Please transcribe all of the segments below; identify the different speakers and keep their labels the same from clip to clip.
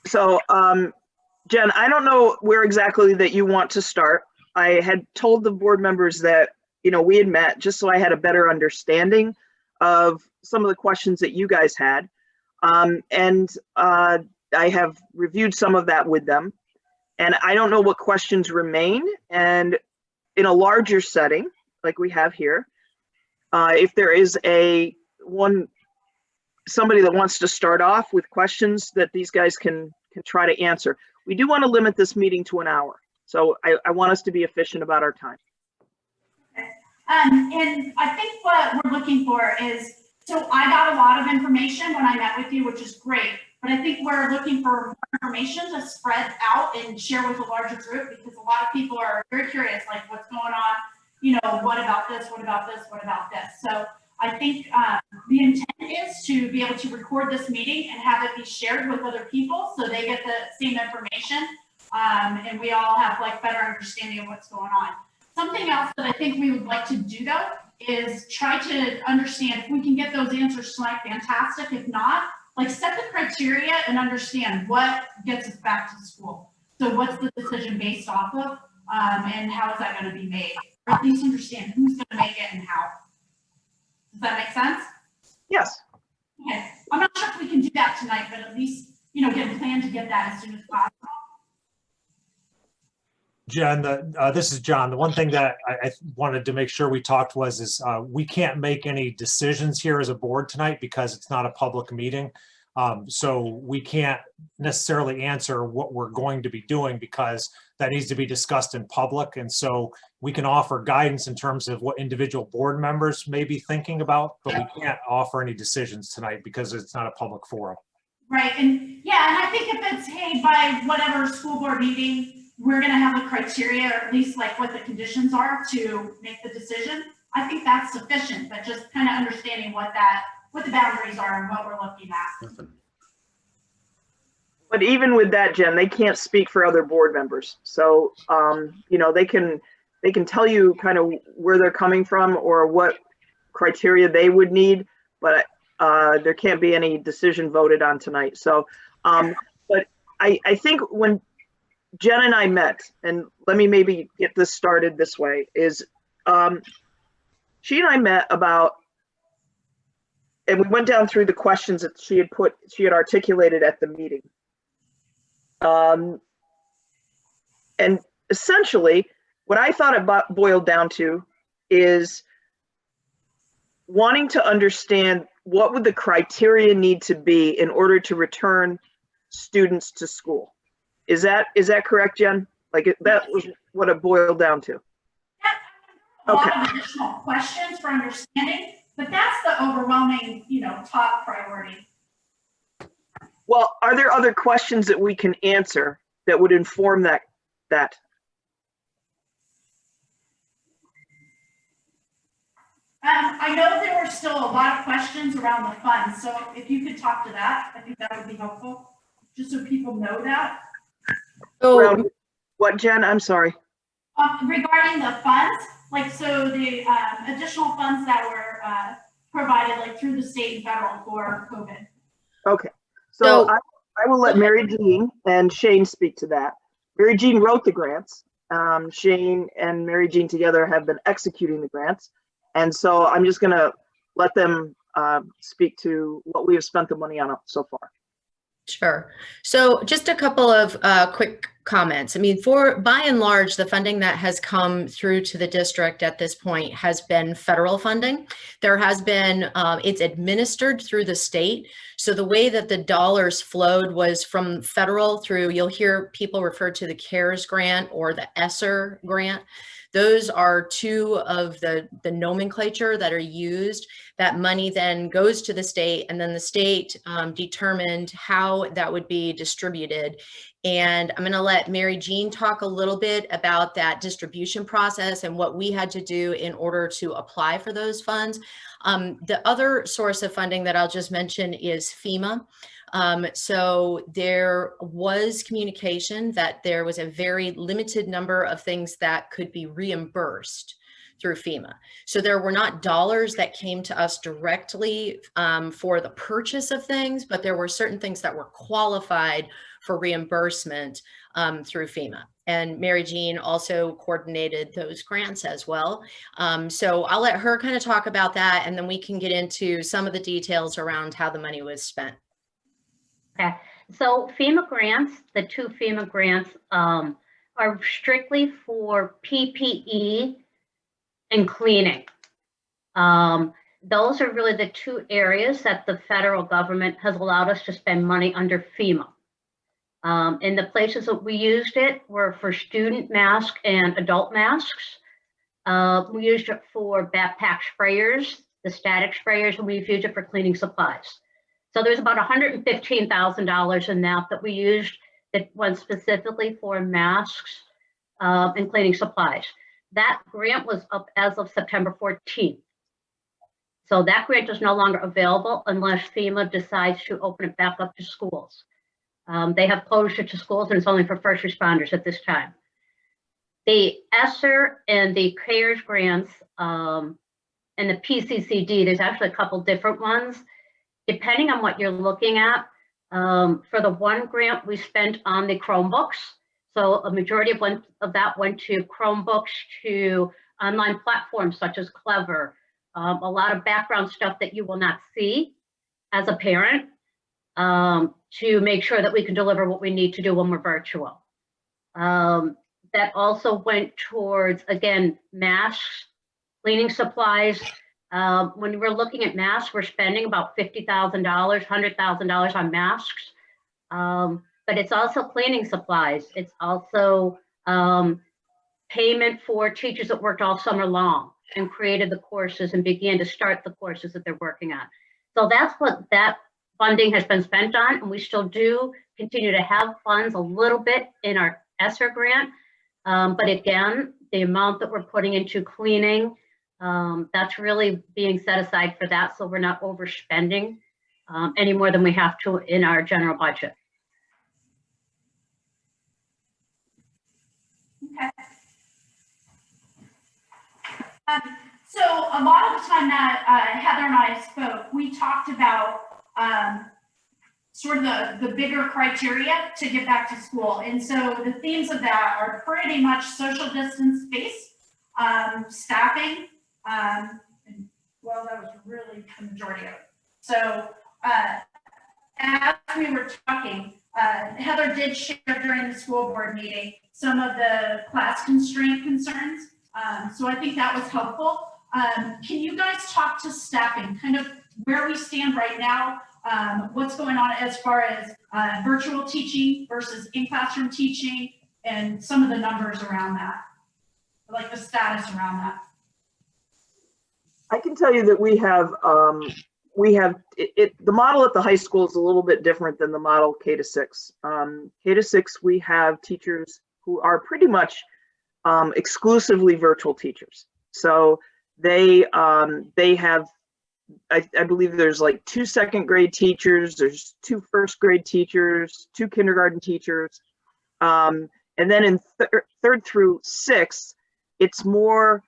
Speaker 1: So, Jen, I don't know where exactly that you want to start. I had told the board members that, we had met just so I had a better understanding of some of the questions that you guys had. I have reviewed some of that with them. And I don't know what questions remain. And in a larger setting, like we have here, if there is somebody that wants to start off with questions that these guys can try to answer. We do want to limit this meeting to an hour. So I want us to be efficient about our time.
Speaker 2: Okay. And I think what we're looking for is, so I got a lot of information when I met with you, which is great, but I think we're looking for more information to spread out and share with a larger group, because a lot of people are very curious, like what's going on, what about this, what about this, what about this? So I think the intent is to be able to record this meeting and have it be shared with other people so they get the same information, and we all have like better understanding of what's going on. Something else that I think we would like to do though is try to understand if we can get those answers tonight, fantastic. If not, like set the criteria and understand what gets us back to school. So what's the decision based off of, and how is that going to be made? Or at least understand who's going to make it and how. Does that make sense?
Speaker 1: Yes.
Speaker 2: Okay. I'm not sure if we can do that tonight, but at least, get a plan to get that as soon as possible.
Speaker 3: Jen, this is John. The one thing that I wanted to make sure we talked is we can't make any decisions here as a board tonight because it's not a public meeting. So we can't necessarily answer what we're going to be doing because that needs to be discussed in public. And so we can offer guidance in terms of what individual board members may be thinking about, but we can't offer any decisions tonight because it's not a public forum.
Speaker 2: Right. And yeah, and I think if it's, hey, by whatever school board meeting, we're going to have the criteria, or at least like what the conditions are to make the decision, I think that's sufficient, but just kind of understanding what the boundaries are and what we're looking at.
Speaker 1: But even with that, Jen, they can't speak for other board members. So, they can tell you kind of where they're coming from or what criteria they would need, but there can't be any decision voted on tonight. So, but I think when Jen and I met, and let me maybe get this started this way, is she and I met and we went down through the questions that she had articulated at the meeting. And essentially, what I thought it boiled down to is wanting to understand what would the criteria need to be in order to return students to school. Is that correct, Jen? Like that was what it boiled down to.
Speaker 2: A lot of additional questions for understanding, but that's the overwhelming, top priority.
Speaker 1: Well, are there other questions that we can answer that would inform that?
Speaker 2: I know there were still a lot of questions around the funds, so if you could talk to that, I think that would be helpful, just so people know that.
Speaker 1: So, what, Jen? I'm sorry.
Speaker 2: Regarding the funds, so the additional funds that were provided, through the state and federal for COVID.
Speaker 1: Okay, so I will let Mary Jean and Shane speak to that. Mary Jean wrote the grants. Shane and Mary Jean together have been executing the grants. And so I'm just gonna let them speak to what we have spent the money on so far.
Speaker 4: Sure. So just a couple of quick comments. I mean, by and large, the funding that has come through to the district at this point has been federal funding. There has been, it's administered through the state. So the way that the dollars flowed was from federal through, you'll hear people refer to the CARES grant or the ESSER grant. Those are two of the nomenclature that are used. That money then goes to the state, and then the state determined how that would be distributed. And I'm gonna let Mary Jean talk a little bit about that distribution process and what we had to do in order to apply for those funds. The other source of funding that I'll just mention is FEMA. So there was communication that there was a very limited number of things that could be reimbursed through FEMA. So there were not dollars that came to us directly for the purchase of things, but there were certain things that were qualified for reimbursement through FEMA. And Mary Jean also coordinated those grants as well. So I'll let her kind of talk about that, and then we can get into some of the details around how the money was spent.
Speaker 5: Okay, so FEMA grants, the 2 FEMA grants are strictly for PPE and cleaning. Those are really the 2 areas that the federal government has allowed us to spend money under FEMA. And the places that we used it were for student masks and adult masks. We used it for backpack sprayers, the static sprayers, and we've used it for cleaning supplies. So there's about $115,000 in that we used that went specifically for masks and cleaning supplies. That grant was up as of September 14th. So that grant is no longer available unless FEMA decides to open it back up to schools. They have closed it to schools, and it's only for first responders at this time. The ESSER and the CARES grants and the PCCD, there's actually a couple different ones. Depending on what you're looking at, for the one grant we spent on the Chromebooks. So a majority of that went to Chromebooks, to online platforms such as Clever, a lot of background stuff that you will not see as a parent, to make sure that we can deliver what we need to do when we're virtual. That also went towards, again, masks, cleaning supplies. When we're looking at masks, we're spending about $50,000, $100,000 on masks. But it's also cleaning supplies. It's also payment for teachers that worked all summer long and created the courses and began to start the courses that they're working on. So that's what that funding has been spent on, and we still do continue to have funds a little bit in our ESSER grant. But again, the amount that we're putting into cleaning, that's really being set aside for that, so we're not overspending any more than we have to in our general budget.
Speaker 2: Okay. So a lot of the time that Heather and I spoke, we talked about sort of the bigger criteria to get back to school. And so the themes of that are pretty much social distance space, staffing, and, well, that was really the majority of it. So as we were talking, Heather did share during the school board meeting some of the class constraint concerns. So I think that was helpful. Can you guys talk to staffing, kind of where we stand right now, what's going on as far as virtual teaching versus in-classroom teaching, and some of the numbers around that, like the status around that?
Speaker 1: I can tell you that we have the model at the high school is a little bit different than the model K-6. K-6, we have teachers who are pretty much exclusively virtual teachers. So they have, I believe there's like 2 second grade teachers, there's 2 first grade teachers, 2 kindergarten teachers. And then in third through 6th, it's more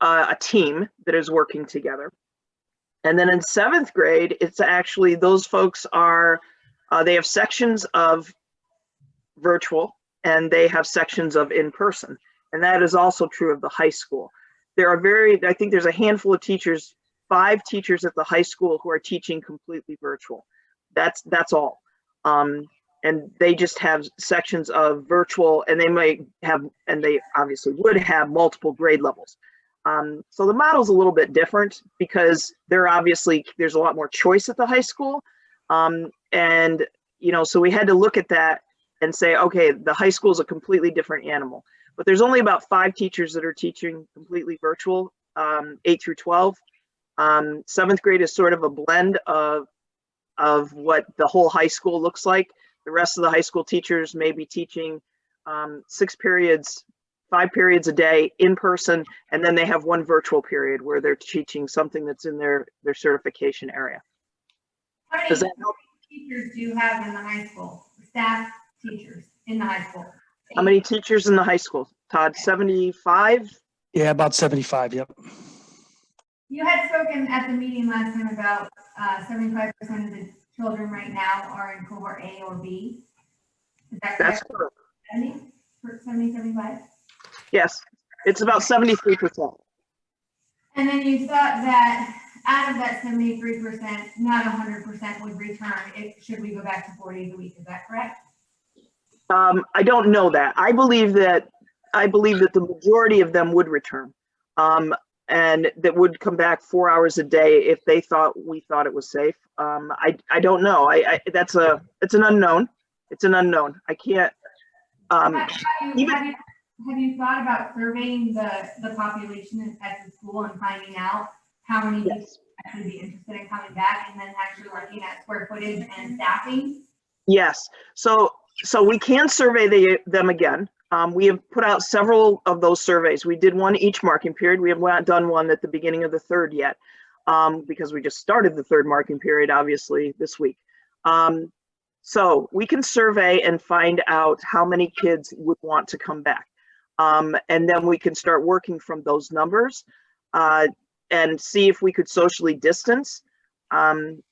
Speaker 1: a team that is working together. And then in 7th grade, it's actually, those folks are, they have sections of virtual and they have sections of in-person. And that is also true of the high school. There are I think there's a handful of teachers, 5 teachers at the high school who are teaching completely virtual. That's all. And they just have sections of virtual, and they might have, and they obviously would have, multiple grade levels. So the model's a little bit different because there's a lot more choice at the high school. And, you know, so we had to look at that and say, okay, the high school is a completely different animal. But there's only about 5 teachers that are teaching completely virtual, 8 through 12. 7th grade is sort of a blend of what the whole high school looks like. The rest of the high school teachers may be teaching 6 periods, 5 periods a day in person, and then they have 1 virtual period where they're teaching something that's in their certification area. Does that help?
Speaker 6: How many teachers do you have in the high school? Staff teachers in the high school?
Speaker 1: How many teachers in the high school? Todd, 75?
Speaker 7: Yeah, about 75, yep.
Speaker 6: You had spoken at the meeting last time about 75% of the children right now are in cohort A or B. Is that
Speaker 1: That's
Speaker 6: correct?
Speaker 1: correct.
Speaker 6: 70, 75?
Speaker 1: Yes, it's about 73%.
Speaker 6: And then you thought that out of that 73%, not 100% would return. Should we go back to 4 days a week? Is that correct?
Speaker 1: I don't know that. I believe that the majority of them would return. And that would come back 4 hours a day if we thought it was safe. I don't know. It's an unknown. It's an unknown. I can't.
Speaker 6: Have you thought about surveying the population at the school and finding out how many people
Speaker 1: Yes.
Speaker 6: actually be interested in coming back, and then actually looking at square footage and staffing?
Speaker 1: Yes. So we can survey them again. We have put out several of those surveys. We did one each marking period. We have not done one at the beginning of the third yet, because we just started the third marking period, obviously, this week. So we can survey and find out how many kids would want to come back. And then we can start working from those numbers and see if we could socially distance. And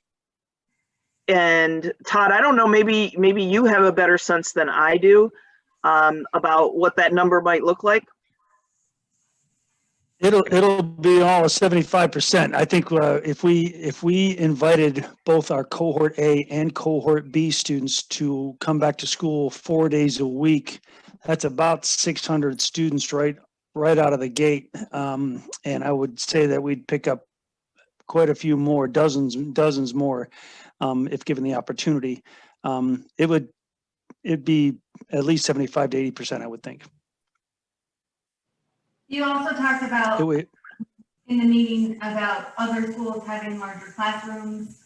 Speaker 1: Todd, I don't know, maybe you have a better sense than I do about what that number might look like.
Speaker 7: It'll be all 75%. I think if we invited both our cohort A and cohort B students to come back to school 4 days a week, that's about 600 students right out of the gate. And I would say that we'd pick up quite a few more, dozens more, if given the opportunity. It'd be at least 75 to 80%, I would think.
Speaker 6: You also talked about in the meeting about other schools having larger classrooms,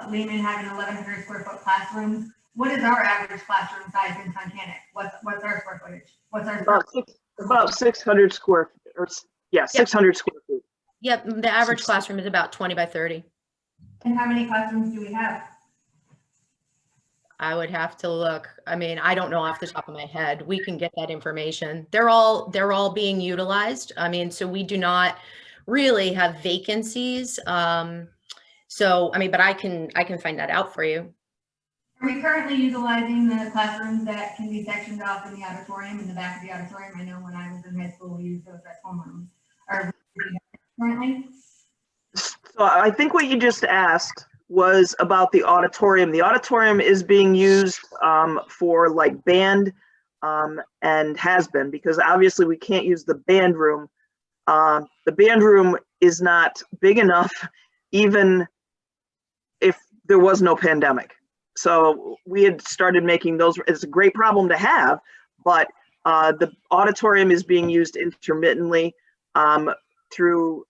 Speaker 6: Lehman having 1,100 square foot classrooms. What is our average classroom size in Tunkhannock? What's our square footage? What's our
Speaker 1: About 600 square, or yeah, 600 square feet.
Speaker 4: Yep, the average classroom is about 20 by 30.
Speaker 6: And how many classrooms do we have?
Speaker 4: I would have to look. I mean, I don't know off the top of my head. We can get that information. They're all being utilized. I mean, so we do not really have vacancies. So, I mean, but I can find that out for you.
Speaker 6: Are we currently utilizing the classrooms that can be sectioned off in the auditorium, in the back of the auditorium? I know when I was in high school, we used those as homerooms. Are we currently?
Speaker 1: So I think what you just asked was about the auditorium. The auditorium is being used for like band and has been, because obviously we can't use the band room. The band room is not big enough even if there was no pandemic. So we had started making those. It's a great problem to have, but the auditorium is being used intermittently through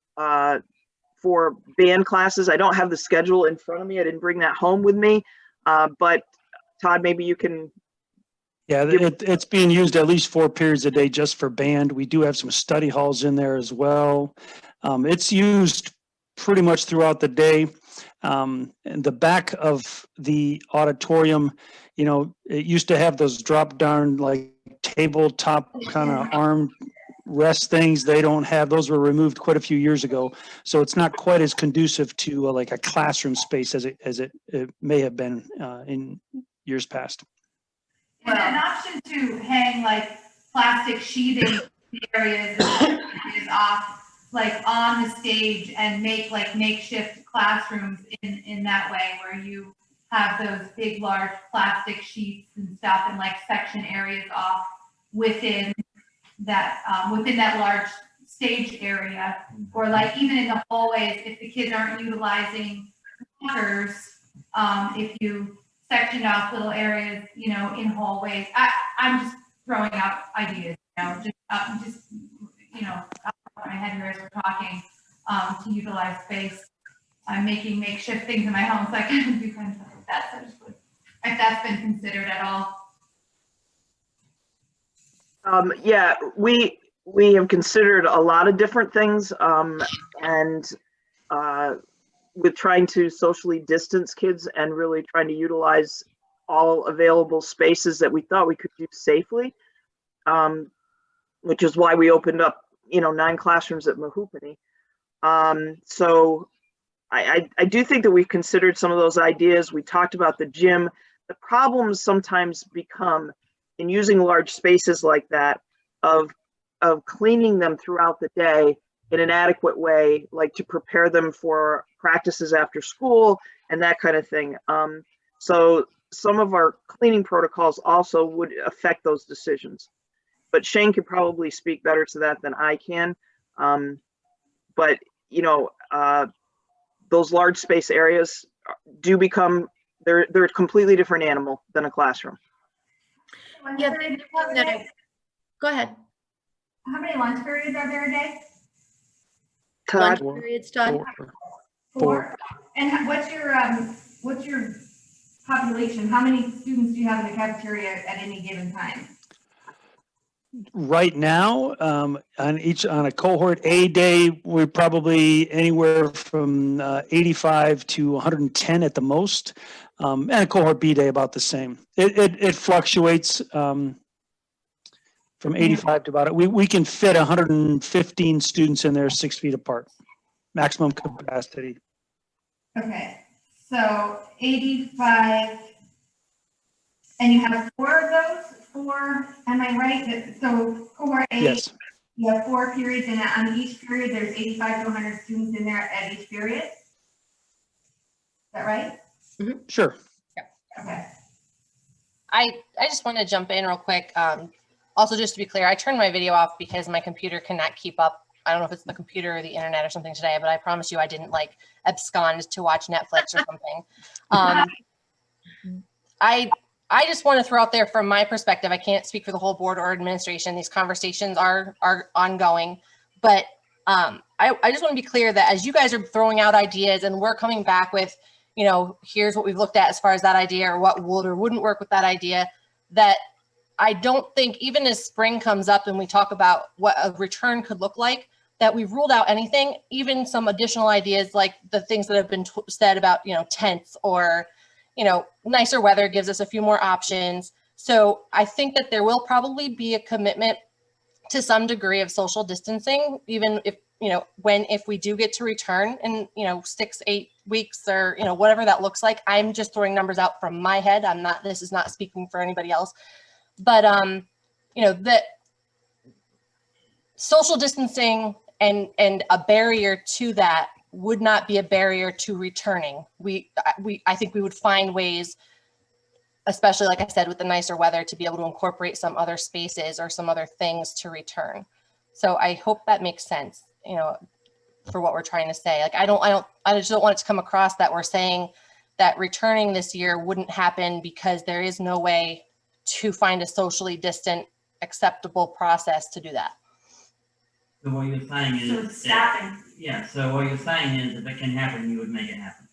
Speaker 1: for band classes. I don't have the schedule in front of me. I didn't bring that home with me, but Todd, maybe you can.
Speaker 7: Yeah, it's being used at least 4 periods a day just for band. We do have some study halls in there as well. It's used pretty much throughout the day. And the back of the auditorium, you know, it used to have those drop down like tabletop kind of arm rest things. They don't have, those were removed quite a few years ago. So it's not quite as conducive to like a classroom space as it may have been in years past.
Speaker 6: And an option to hang like plastic sheeting areas off, like on the stage, and make like makeshift classrooms in that way, where you have those big, large plastic sheets and stuff, and like section areas off within that large stage area, or like even in the hallways, if the kids aren't utilizing lockers, if you section off little areas, you know, in hallways. I'm just throwing out ideas, you know, just you know, off my head here as we're talking, to utilize space. I'm making makeshift things in my home, so I can do kind of stuff like that. So just if that's been considered at all.
Speaker 1: Yeah, we have considered a lot of different things, and with trying to socially distance kids and really trying to utilize all available spaces that we thought we could do safely, which is why we opened up 9 classrooms at Mahoopany. So I do think that we've considered some of those ideas. We talked about the gym. The problems sometimes become in using large spaces like that of cleaning them throughout the day in an adequate way, like to prepare them for practices after school and that kind of thing. So some of our cleaning protocols also would affect those decisions. But Shane could probably speak better to that than I can. But those large space areas do become, they're a completely different animal than a classroom.
Speaker 4: Yeah, go ahead.
Speaker 6: How many lunch periods are there a day?
Speaker 4: Lunch
Speaker 1: Todd,
Speaker 4: periods, Todd?
Speaker 6: Four. And what's your population? How many students do you have in the cafeteria at any given time?
Speaker 7: Right now, on a cohort A day, we're probably anywhere from 85 to 110 at the most, and a cohort B day about the same. It fluctuates from 85 to about it. We can fit 115 students in there 6 feet apart, maximum capacity.
Speaker 6: Okay, so 85, and you have 4 of those? 4, am I right? So cohort A,
Speaker 7: Yes.
Speaker 6: you have 4 periods, and on each period, there's 85 to 100 students in there at each period? Is that right?
Speaker 7: Sure.
Speaker 6: Okay.
Speaker 8: I just want to jump in real quick. Also, just to be clear, I turned my video off because my computer cannot keep up. I don't know if it's the computer or the internet or something today, but I promise you I didn't like abscond to watch Netflix or something. I just want to throw out there from my perspective, I can't speak for the whole board or administration. These conversations are ongoing, but I just want to be clear that as you guys are throwing out ideas and we're coming back with, here's what we've looked at as far as that idea or what would or wouldn't work with that idea, that I don't think even as spring comes up and we talk about what a return could look like, that we've ruled out anything, even some additional ideas like the things that have been said about, tents or, nicer weather gives us a few more options. So I think that there will probably be a commitment to some degree of social distancing, even if, if we do get to return in, 6-8 weeks or, whatever that looks like. I'm just throwing numbers out from my head. This is not speaking for anybody else, but, the social distancing and a barrier to that would not be a barrier to returning. I think we would find ways, especially like I said, with the nicer weather, to be able to incorporate some other spaces or some other things to return. So I hope that makes sense, for what we're trying to say. Like, I just don't want it to come across that we're saying that returning this year wouldn't happen because there is no way to find a socially distant, acceptable process to do that.
Speaker 9: So what you're saying is,
Speaker 2: So it's staffing.
Speaker 9: yeah, so what you're saying is if it can happen, you would make it happen.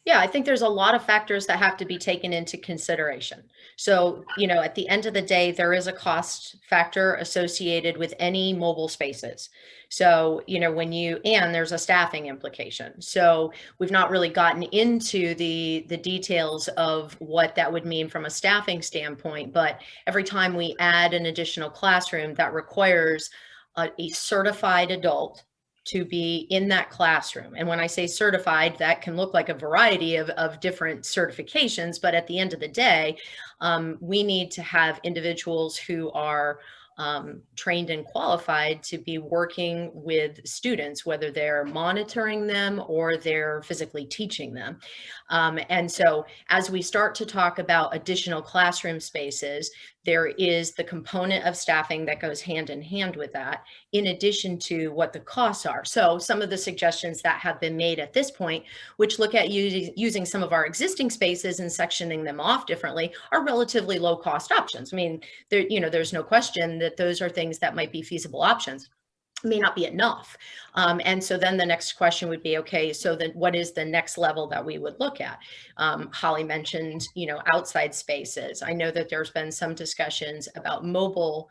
Speaker 4: Yeah, I think there's a lot of factors that have to be taken into consideration. So, at the end of the day, there is a cost factor associated with any mobile spaces. So, and there's a staffing implication. So we've not really gotten into the details of what that would mean from a staffing standpoint, but every time we add an additional classroom, that requires a certified adult to be in that classroom. And when I say certified, that can look like a variety of different certifications, but at the end of the day, we need to have individuals who are trained and qualified to be working with students, whether they're monitoring them or they're physically teaching them. And so as we start to talk about additional classroom spaces, there is the component of staffing that goes hand in hand with that, in addition to what the costs are. So some of the suggestions that have been made at this point, which look at using some of our existing spaces and sectioning them off differently, are relatively low cost options. I mean, there's no question that those are things that might be feasible options. May not be enough. And so then the next question would be, okay, so then what is the next level that we would look at? Holly mentioned, outside spaces. I know that there's been some discussions about mobile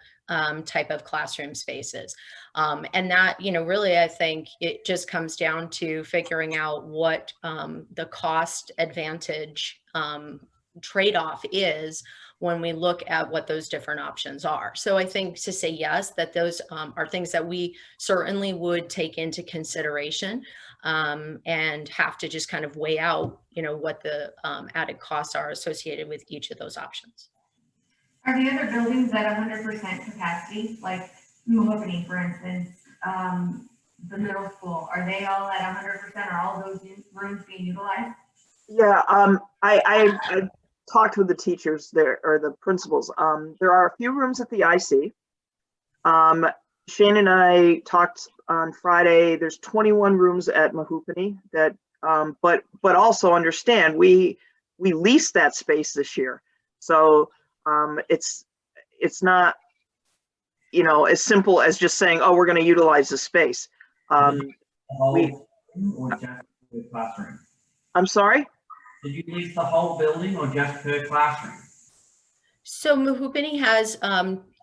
Speaker 4: type of classroom spaces. And that, really, I think it just comes down to figuring out what the cost advantage trade-off is when we look at what those different options are. So I think to say yes, that those are things that we certainly would take into consideration, and have to just kind of weigh out, what the added costs are associated with each of those options.
Speaker 6: Are the other buildings at 100% capacity, like Mahogany, for instance, the middle school, are they all at 100%? Are all those rooms being utilized?
Speaker 1: Yeah, I talked with the teachers there, or the principals. There are a few rooms at the IC. Shane and I talked on Friday. There's 21 rooms at Mahogany that, but also understand we leased that space this year, so it's not, as simple as just saying, oh, we're going to utilize the space.
Speaker 9: Or just per classroom?
Speaker 1: I'm sorry?
Speaker 9: Did you lease the whole building or just per classroom?
Speaker 4: So Mahogany has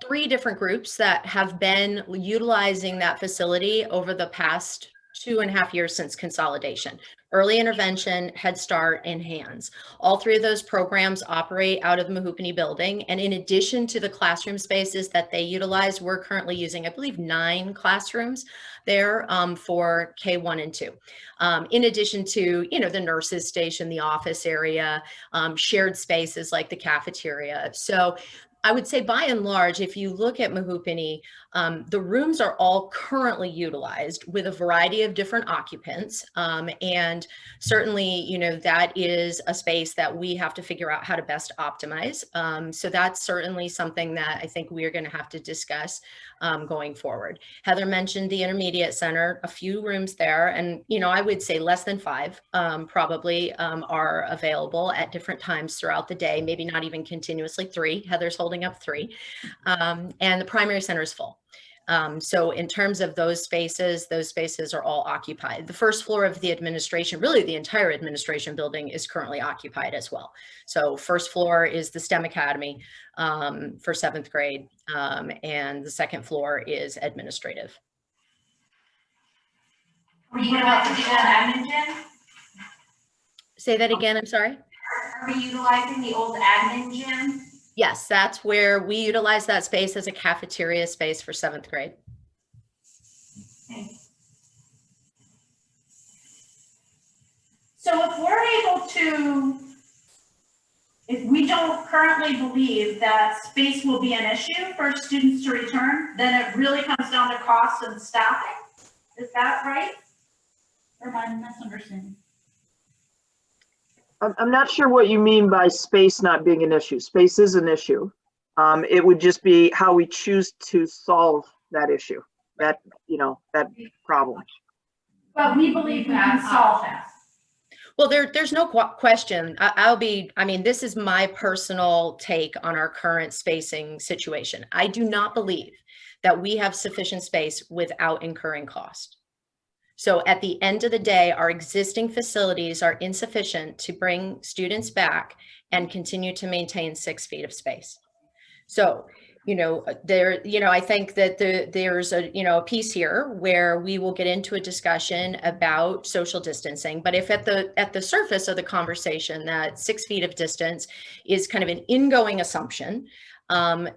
Speaker 4: 3 different groups that have been utilizing that facility over the past 2.5 years since consolidation. Early intervention, Head Start, and Hands. All 3 of those programs operate out of the Mahogany building. And in addition to the classroom spaces that they utilize, we're currently using, I believe, 9 classrooms there for K1 and 2. In addition to, the nurses station, the office area, shared spaces like the cafeteria. So I would say by and large, if you look at Mahogany, the rooms are all currently utilized with a variety of different occupants. And certainly, that is a space that we have to figure out how to best optimize. So that's certainly something that I think we are going to have to discuss going forward. Heather mentioned the intermediate center, a few rooms there, and I would say less than 5 probably are available at different times throughout the day, maybe not even continuously 3. Heather's holding up 3, and the primary center is full. So in terms of those spaces are all occupied. The first floor of the administration, really the entire administration building, is currently occupied as well. So first floor is the STEM Academy for 7th grade, and the second floor is administrative.
Speaker 6: Are we utilizing the old admin gym?
Speaker 4: Say that again, I'm sorry?
Speaker 6: Are we utilizing the old admin gym?
Speaker 4: Yes, that's where we utilize that space as a cafeteria space for 7th grade.
Speaker 6: Thanks.
Speaker 2: So if we don't currently believe that space will be an issue for students to return, then it really comes down to cost and staffing. Is that right? Or am I misunderstanding?
Speaker 1: I'm not sure what you mean by space not being an issue. Space is an issue. It would just be how we choose to solve that issue, that problem.
Speaker 2: But we believe we can solve that.
Speaker 4: Well, there's no question. This is my personal take on our current spacing situation. I do not believe that we have sufficient space without incurring cost. So at the end of the day, our existing facilities are insufficient to bring students back and continue to maintain 6 feet of space. So, I think that there's a piece here where we will get into a discussion about social distancing. But if at the surface of the conversation that 6 feet of distance is kind of an ingoing assumption,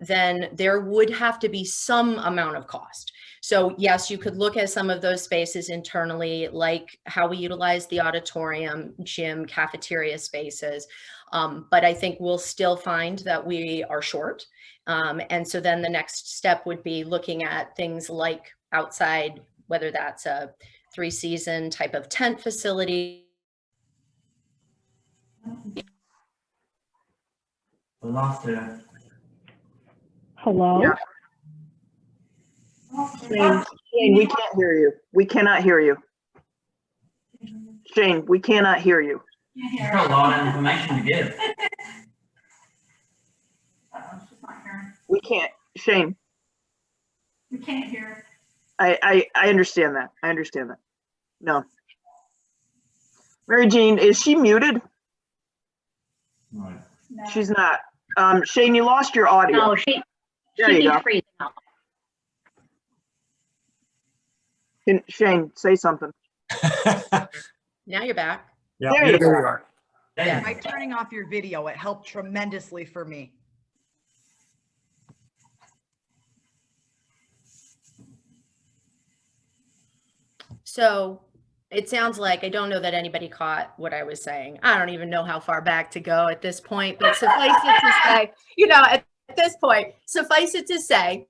Speaker 4: then there would have to be some amount of cost. So yes, you could look at some of those spaces internally, like how we utilize the auditorium, gym, cafeteria spaces. But I think we'll still find that we are short. And so then the next step would be looking at things like outside, whether that's a 3-season type of tent facility.
Speaker 9: We lost her.
Speaker 10: Hello?
Speaker 1: Yeah. Shane, we can't hear you. We cannot hear you. Shane, we cannot hear you.
Speaker 9: She's got a lot of information to give.
Speaker 1: We can't, Shane,
Speaker 2: We can't hear.
Speaker 1: I understand that. I understand that. No. Mary Jean, is she muted?
Speaker 9: Right.
Speaker 2: No.
Speaker 1: She's not. Shane, you lost your audio.
Speaker 5: No,
Speaker 1: There you go.
Speaker 5: freezing up.
Speaker 1: Shane, say something.
Speaker 4: Now you're back.
Speaker 3: Yeah,
Speaker 1: There you
Speaker 3: there
Speaker 1: go.
Speaker 3: we are.
Speaker 4: Yeah.
Speaker 11: By turning off your video, it helped tremendously for me.
Speaker 4: So it sounds like, I don't know that anybody caught what I was saying. I don't even know how far back to go at this point, but suffice it to say, at this point, suffice it to say,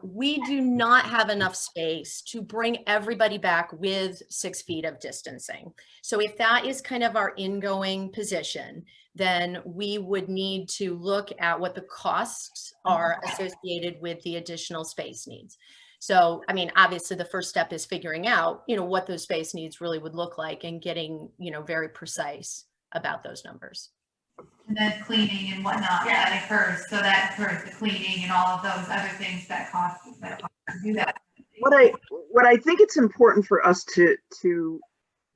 Speaker 4: we do not have enough space to bring everybody back with 6 feet of distancing. So if that is kind of our ingoing position, then we would need to look at what the costs are associated with the additional space needs. So, I mean, obviously the first step is figuring out, what those space needs really would look like and getting, very precise about those numbers.
Speaker 6: And then cleaning and whatnot that occurs, so that occurs, the cleaning and all of those other things that cost to do that.
Speaker 1: What I think it's important for us to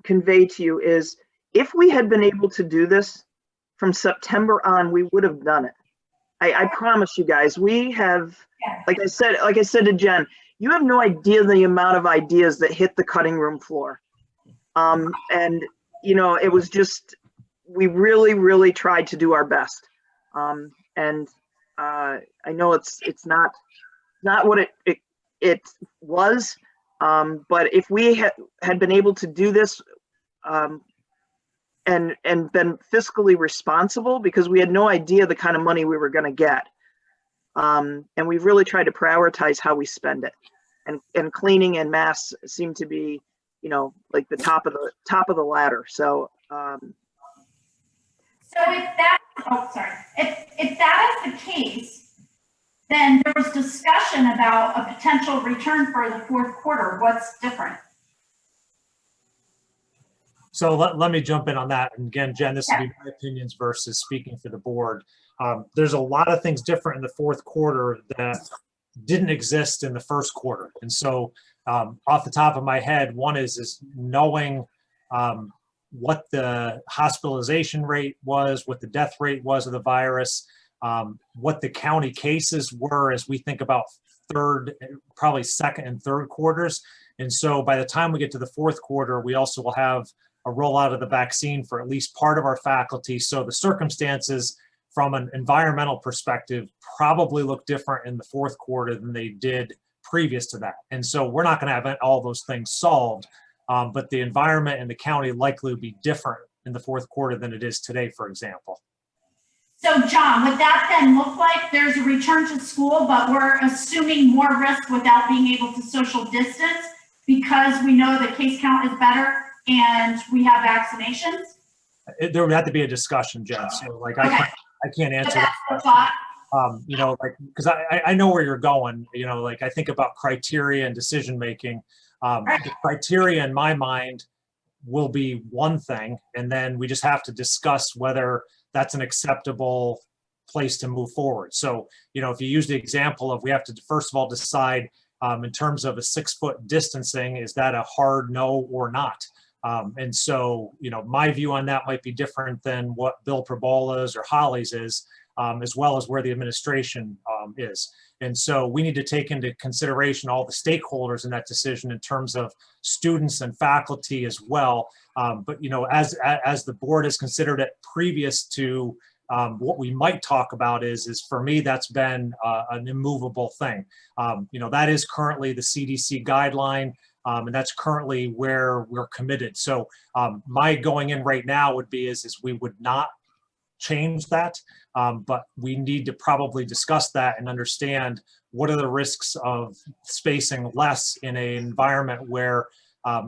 Speaker 1: convey to you is, if we had been able to do this from September on, we would have done it. I promise you guys, we have, like I said to Jen, you have no idea the amount of ideas that hit the cutting room floor. And it was just, we really, really tried to do our best. And I know it's not what it was, but if we had been able to do this and been fiscally responsible, because we had no idea the kind of money we were going to get, and we've really tried to prioritize how we spend it. And cleaning and masks seem to be, like the top of the ladder. So.
Speaker 2: So if that is the case, then there was discussion about a potential return for the fourth quarter. What's different?
Speaker 3: So let me jump in on that. And again, Jen, this will be my opinions versus speaking for the board. There's a lot of things different in the fourth quarter that didn't exist in the first quarter. And so off the top of my head, one is knowing what the hospitalization rate was, what the death rate was of the virus, what the county cases were as we think about probably second and third quarters. And so by the time we get to the fourth quarter, we also will have a rollout of the vaccine for at least part of our faculty. So the circumstances from an environmental perspective probably look different in the fourth quarter than they did previous to that. And so we're not going to have all those things solved. But the environment in the county likely will be different in the fourth quarter than it is today, for example.
Speaker 2: So John, would that then look like there's a return to school, but we're assuming more risk without being able to social distance because we know the case count is better and we have vaccinations?
Speaker 3: There would have to be a discussion, Jen. So like,
Speaker 2: Okay.
Speaker 3: I can't answer
Speaker 2: But
Speaker 3: that.
Speaker 2: that's the thought.
Speaker 3: Because I know where you're going, I think about criteria and decision-making. The criteria in my mind will be one thing, and then we just have to discuss whether that's an acceptable place to move forward. So, if you use the example of, we have to first of all decide in terms of a 6-foot distancing, is that a hard no or not? And so, my view on that might be different than what Bill Probola's or Holly's is, as well as where the administration is. And so we need to take into consideration all the stakeholders in that decision in terms of students and faculty as well. But, as the board has considered it previous to what we might talk about is for me, that's been an immovable thing. That is currently the CDC guideline, and that's currently where we're committed. So my going in right now would be is we would not change that, but we need to probably discuss that and understand what are the risks of spacing less in an environment where,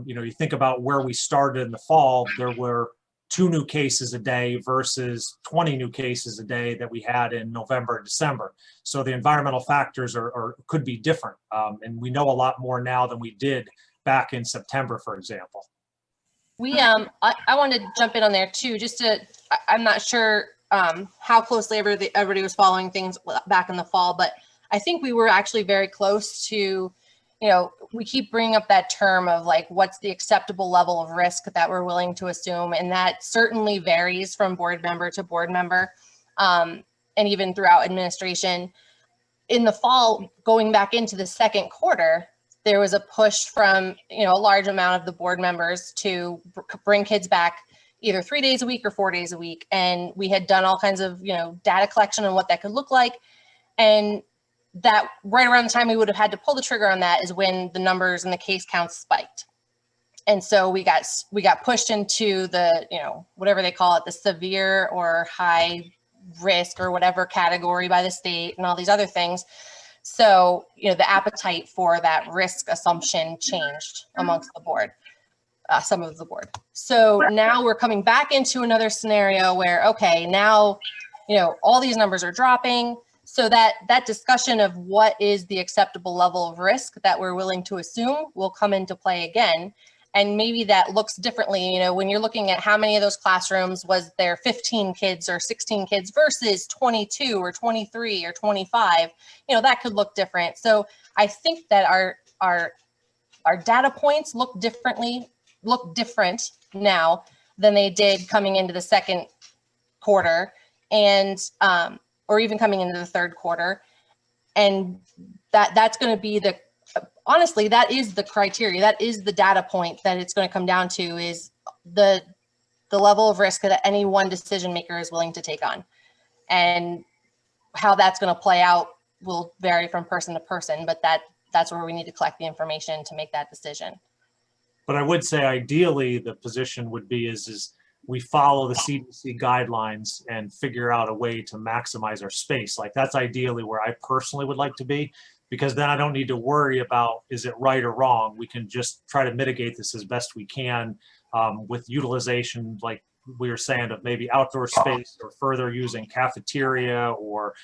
Speaker 3: you think about where we started in the fall, there were 2 new cases a day versus 20 new cases a day that we had in November and December. So the environmental factors could be different. And we know a lot more now than we did back in September, for example.
Speaker 8: I want to jump in on there too, I'm not sure how closely everybody was following things back in the fall, but I think we were actually very close to, we keep bringing up that term of like, what's the acceptable level of risk that we're willing to assume. And that certainly varies from board member to board member, and even throughout administration. In the fall, going back into the second quarter, there was a push from, a large amount of the board members to bring kids back either 3 days a week or 4 days a week. And we had done all kinds of, data collection on what that could look like. And that right around the time we would have had to pull the trigger on that is when the numbers and the case counts spiked. And so we got pushed into the, whatever they call it, the severe or high risk or whatever category by the state and all these other things. So, the appetite for that risk assumption changed amongst the board, some of the board. So now we're coming back into another scenario where, okay, now, all these numbers are dropping. So that discussion of what is the acceptable level of risk that we're willing to assume will come into play again. And maybe that looks differently, when you're looking at how many of those classrooms was there 15 kids or 16 kids versus 22 or 23 or 25, that could look different. So I think that our data points look different now than they did coming into the second quarter and, or even coming into the third quarter. And that's going to be honestly, that is the criteria. That is the data point that it's going to come down to is the level of risk that any one decision maker is willing to take on. And how that's going to play out will vary from person to person, but that's where we need to collect the information to make that decision.
Speaker 3: But I would say ideally the position would be is we follow the CDC guidelines and figure out a way to maximize our space. Like that's ideally where I personally would like to be, because then I don't need to worry about, is it right or wrong? We can just try to mitigate this as best we can with utilization, like we were saying, of maybe outdoor space or further using cafeteria or,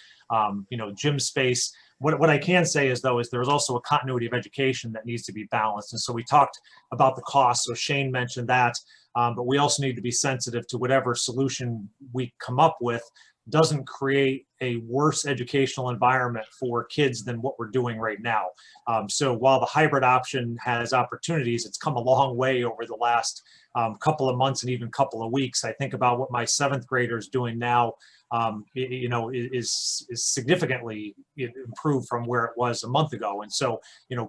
Speaker 3: gym space. What I can say is though, is there's also a continuity of education that needs to be balanced. And so we talked about the cost. So Shane mentioned that, but we also need to be sensitive to whatever solution we come up with doesn't create a worse educational environment for kids than what we're doing right now. So while the hybrid option has opportunities, it's come a long way over the last couple of months and even couple of weeks. I think about what my 7th grader is doing now, is significantly improved from where it was a month ago. And so,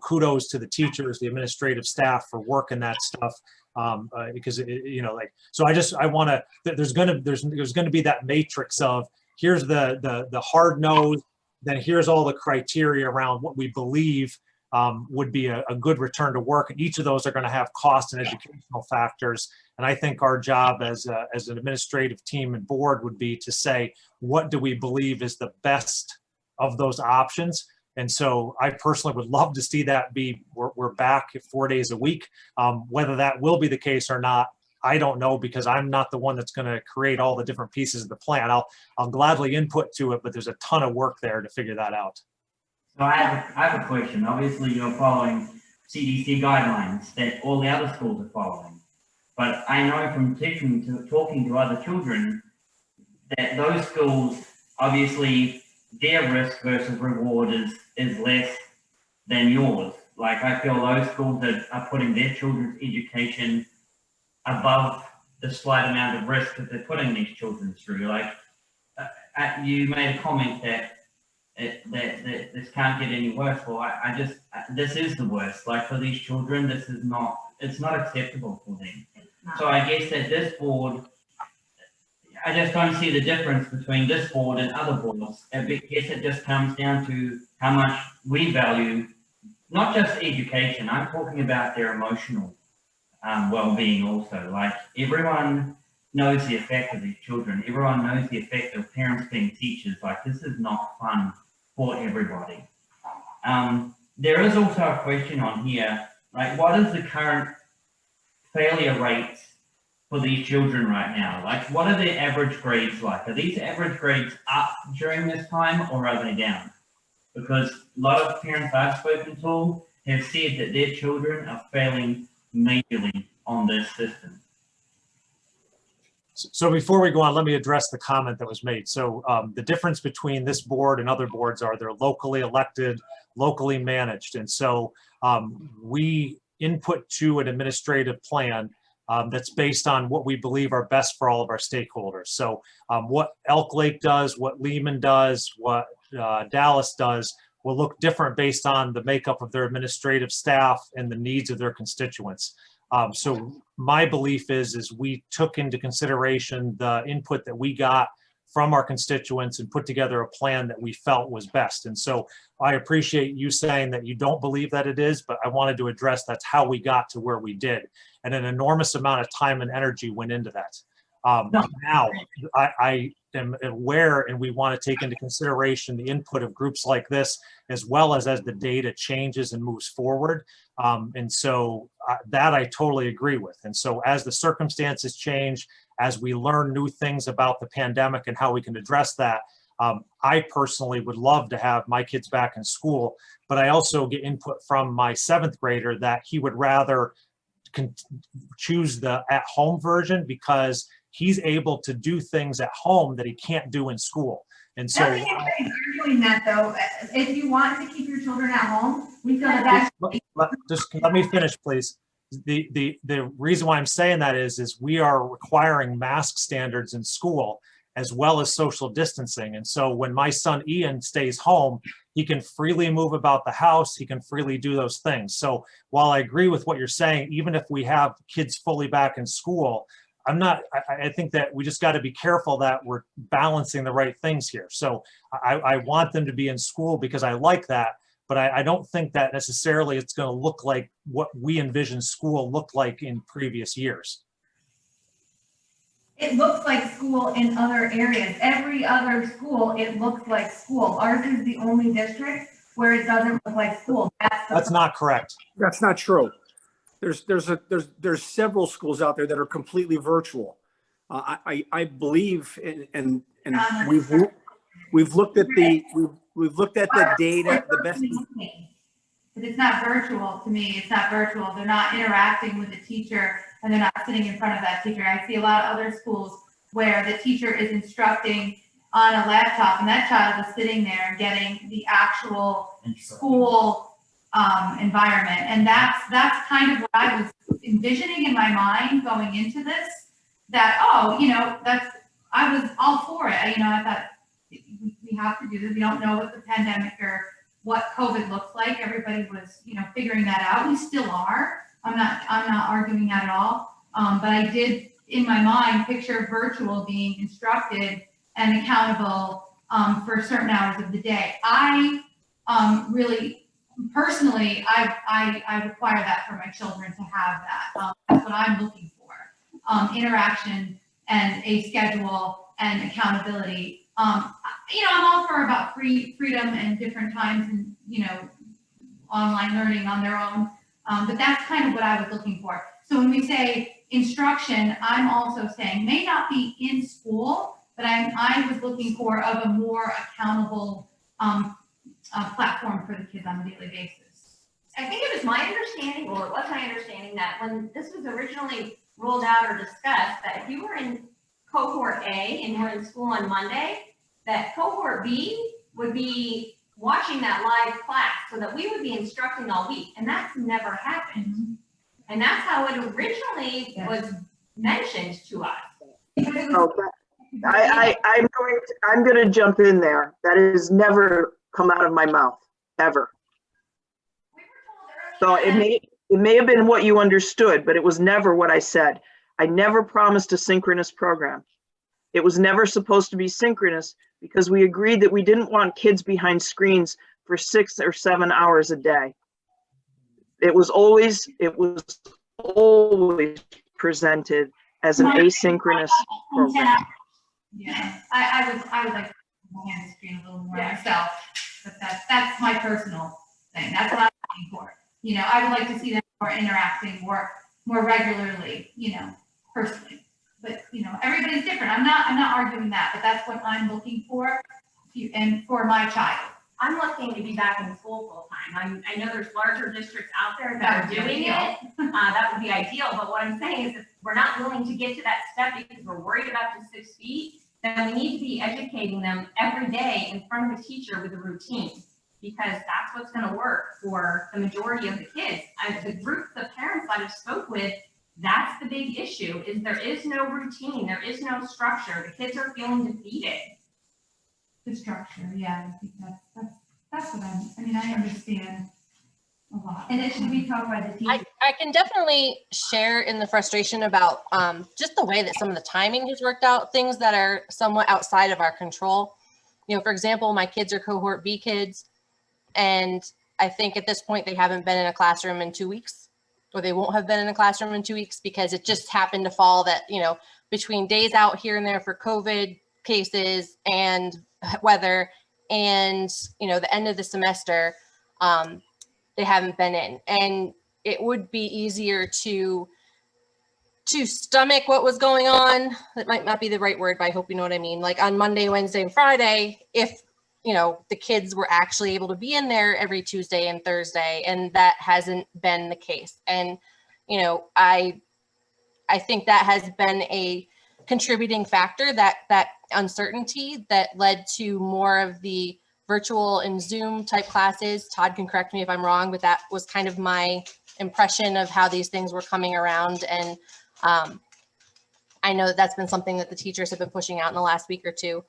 Speaker 3: kudos to the teachers, the administrative staff for working that stuff. Because I want to, there's going to be that matrix of here's the hard nose, then here's all the criteria around what we believe would be a good return to work. And each of those are going to have cost and educational factors. And I think our job as an administrative team and board would be to say, what do we believe is the best of those options? And so I personally would love to see that we're back 4 days a week. Whether that will be the case or not, I don't know, because I'm not the one that's going to create all the different pieces of the plan. I'll gladly input to it, but there's a ton of work there to figure that out.
Speaker 9: So I have a question. Obviously, you're following CDC guidelines that all the other schools are following. But I know from talking to other children that those schools, obviously, their risk versus reward is less than yours. Like I feel those schools that are putting their children's education above the slight amount of risk that they're putting these children through. Like you made a comment that this can't get any worse. Well, this is the worst. Like for these children, it's not acceptable for them. So I guess that this board, I just don't see the difference between this board and other boards. I guess it just comes down to how much we value, not just education, I'm talking about their emotional well-being also. Like everyone knows the effect of these children. Everyone knows the effect of parents being teachers. Like this is not fun for everybody. There is also a question on here, like what is the current failure rates for these children right now? Like what are their average grades like? Are these average grades up during this time or are they down? Because a lot of parents I've spoken to have said that their children are failing majorly on this system.
Speaker 3: So before we go on, let me address the comment that was made. So the difference between this board and other boards are they're locally elected, locally managed. And so we input to an administrative plan that's based on what we believe are best for all of our stakeholders. So what Elk Lake does, what Lehman does, what Dallas does will look different based on the makeup of their administrative staff and the needs of their constituents. So my belief is we took into consideration the input that we got from our constituents and put together a plan that we felt was best. And so I appreciate you saying that you don't believe that it is, but I wanted to address that's how we got to where we did. And an enormous amount of time and energy went into that. Now, I am aware, and we want to take into consideration the input of groups like this, as well as the data changes and moves forward. And so that I totally agree with. And so as the circumstances change, as we learn new things about the pandemic and how we can address that, I personally would love to have my kids back in school, but I also get input from my 7th grader that he would rather choose the at-home version because he's able to do things at home that he can't do in school. And so
Speaker 6: You're doing that though. If you want to keep your children at home, we feel that
Speaker 3: just let me finish, please. The reason why I'm saying that is we are requiring mask standards in school as well as social distancing. And so when my son Ian stays home, he can freely move about the house. He can freely do those things. So while I agree with what you're saying, even if we have kids fully back in school, I think that we just got to be careful that we're balancing the right things here. So I want them to be in school because I like that, but I don't think that necessarily it's going to look like what we envision school looked like in previous years.
Speaker 6: it looks like school in other areas. Every other school, it looks like school. Ours is the only district where it doesn't look like school.
Speaker 3: That's not correct.
Speaker 12: That's not true. There's several schools out there that are completely virtual. I believe and we've looked at the data. The best.
Speaker 6: But it's not virtual to me. It's not virtual. They're not interacting with the teacher and they're not sitting in front of that teacher. I see a lot of other schools where the teacher is instructing on a laptop and that child is sitting there getting the actual school environment. And that's kind of what I was envisioning in my mind going into this, that, I was all for it. I thought we have to do this. We don't know what the pandemic or what COVID looks like. Everybody was, figuring that out. We still are. I'm not arguing that at all. But I did, in my mind, picture virtual being instructed and accountable for certain hours of the day. I really, personally, I require that for my children to have that. That's what I'm looking for. Interaction and a schedule and accountability. I'm all for about freedom and different times and, online learning on their own. But that's kind of what I was looking for. So when we say instruction, I'm also saying may not be in school, but I was looking for of a more accountable platform for the kids on a daily basis.
Speaker 13: I think it was my understanding, well, it was my understanding that when this was originally rolled out or discussed, that if you were in cohort A and you were in school on Monday, that cohort B would be watching that live class so that we would be instructing all week. And that's never happened. Mm-hmm. And that's how it originally was mentioned to us.
Speaker 1: I'm going to jump in there. That has never come out of my mouth, ever. So it may have been what you understood, but it was never what I said. I never promised a synchronous program. It was never supposed to be synchronous because we agreed that we didn't want kids behind screens for 6 or 7 hours a day. It was always presented as an asynchronous program.
Speaker 6: Yeah, I would like to hand the screen a little more myself, but that's my personal thing. That's what I'm looking for. I would like to see them more interacting more regularly, personally. But everybody's different. I'm not arguing that, but that's what I'm looking for, and for my child.
Speaker 13: I'm looking to be back in school full time. I know there's larger districts out there that are doing it. That would be ideal. But what I'm saying is if we're not willing to get to that step because we're worried about the 6 feet, then we need to be educating them every day in front of a teacher with a routine, because that's what's going to work for the majority of the kids. The group, the parents I've spoke with, that's the big issue, is there is no routine, there is no structure. The kids are feeling defeated.
Speaker 6: The structure, yeah, I think that's what I understand. And it should be taught by the teacher.
Speaker 8: I can definitely share in the frustration about just the way that some of the timing has worked out, things that are somewhat outside of our control. You know, for example, my kids are cohort B kids, and I think at this point they haven't been in a classroom in 2 weeks, or they won't have been in a classroom in 2 weeks because it just happened to fall that, you know, between days out here and there for COVID cases and weather and, you know, the end of the semester, they haven't been in. And it would be easier to stomach what was going on. That might not be the right word, but I hope you know what I mean. Like on Monday, Wednesday, and Friday, if, you know, the kids were actually able to be in there every Tuesday and Thursday, and that hasn't been the case. And, you know, I think that has been a contributing factor, that uncertainty that led to more of the virtual and Zoom type classes. Todd can correct me if I'm wrong, but that was kind of my impression of how these things were coming around. And I know that that's been something that the teachers have been pushing out in the last week or two.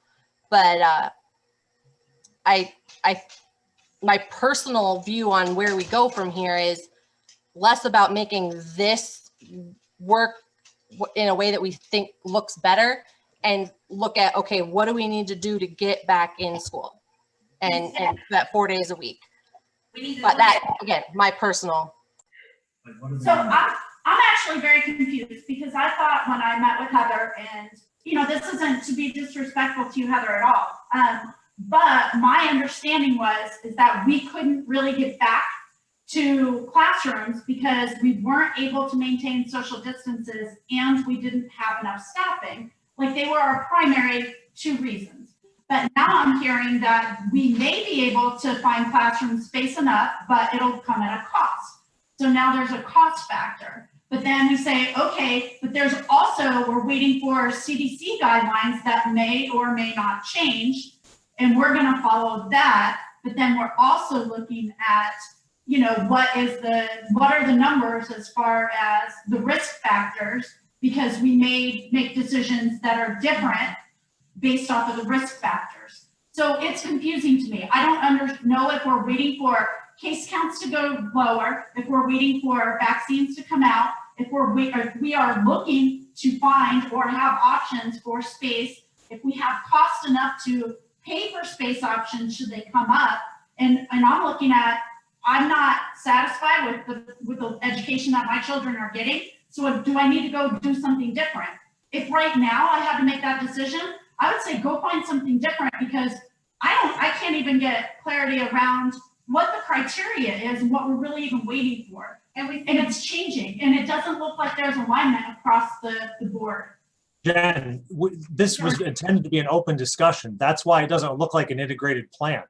Speaker 8: But my personal view on where we go from here is less about making this work in a way that we think looks better, and look at, okay, what do we need to do to get back in school? And that 4 days a week. But that, again, my personal.
Speaker 2: So I'm actually very confused, because I thought when I met with Heather, and, you know, this isn't to be disrespectful to you, Heather, at all. But my understanding is that we couldn't really get back to classrooms because we weren't able to maintain social distances and we didn't have enough staffing. Like, they were our primary two reasons. But now I'm hearing that we may be able to find classroom space enough, but it'll come at a cost. So now there's a cost factor. But then we say, okay, but there's also, we're waiting for CDC guidelines that may or may not change, and we're gonna follow that. But then we're also looking at, you know, what are the numbers as far as the risk factors, because we may make decisions that are different based off of the risk factors. So it's confusing to me. I don't know if we're waiting for case counts to go lower, if we're waiting for vaccines to come out, if we are looking to find or have options for space, if we have cost enough to pay for space options should they come up. And I'm looking at, I'm not satisfied with the education that my children are getting. So do I need to go do something different? If right now I had to make that decision, I would say go find something different, because I can't even get clarity around what the criteria is and what we're really even waiting for. And it's changing, and it doesn't look like there's alignment across the board.
Speaker 3: Jen, this was intended to be an open discussion. That's why it doesn't look like an integrated plan.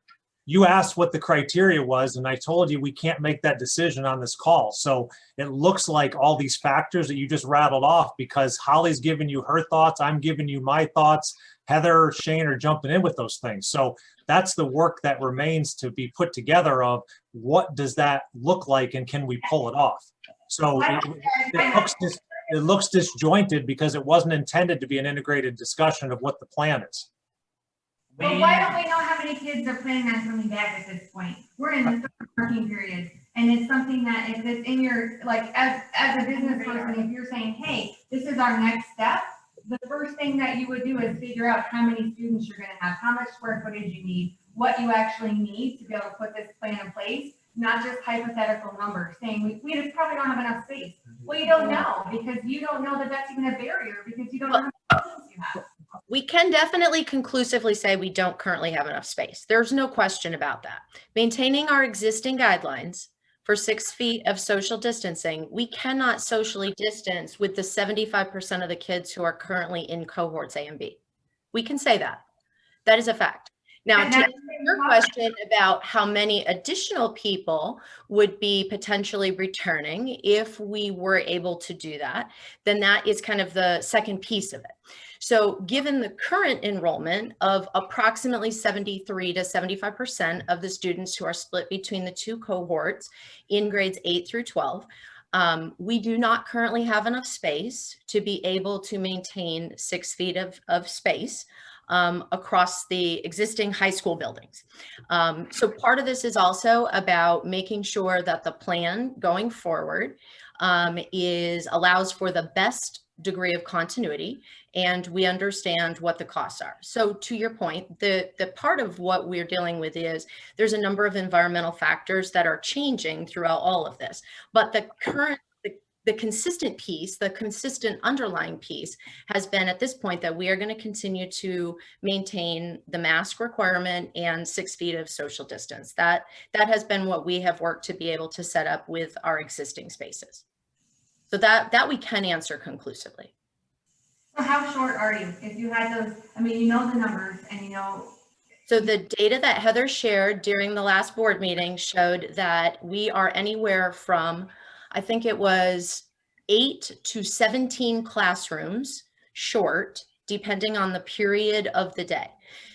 Speaker 3: You asked what the criteria was, and I told you we can't make that decision on this call. So it looks like all these factors that you just rattled off, because Holly's giving you her thoughts, I'm giving you my thoughts, Heather, Shane are jumping in with those things. So that's the work that remains to be put together of what does that look like and can we pull it off? So it looks disjointed because it wasn't intended to be an integrated discussion of what the plan is.
Speaker 6: But why don't we know how many kids are planning on coming back at this point? We're in the third working period, and it's something that if it's in your, like, as a business person, if you're saying, hey, this is our next step, the first thing that you would do is figure out how many students you're gonna have, how much square footage you need, what you actually need to be able to put this plan in place, not just hypothetical numbers, saying we just probably don't have enough space. Well, you don't know, because you don't know that that's even a barrier, because you don't know how many students you have.
Speaker 4: We can definitely conclusively say we don't currently have enough space. There's no question about that. Maintaining our existing guidelines for 6 feet of social distancing, we cannot socially distance with the 75% of the kids who are currently in cohorts A and B. We can say that. That is a fact. Now, to answer your question about how many additional people would be potentially returning if we were able to do that, then that is kind of the second piece of it. So given the current enrollment of approximately 73 to 75% of the students who are split between the two cohorts in grades 8 through 12, we do not currently have enough space to be able to maintain 6 feet of space. across the existing high school buildings. So part of this is also about making sure that the plan going forward allows for the best degree of continuity, and we understand what the costs are. So to your point, the part of what we're dealing with is there's a number of environmental factors that are changing throughout all of this, but the consistent piece, the consistent underlying piece has been at this point that we are going to continue to maintain the mask requirement and 6 feet of social distance. That has been what we have worked to be able to set up with our existing spaces. So that we can answer conclusively.
Speaker 6: So how short are you? If you had those, I mean, you know the numbers and you know.
Speaker 4: So the data that Heather shared during the last board meeting showed that we are anywhere from, I think it was 8 to 17 classrooms short, depending on the period of the day.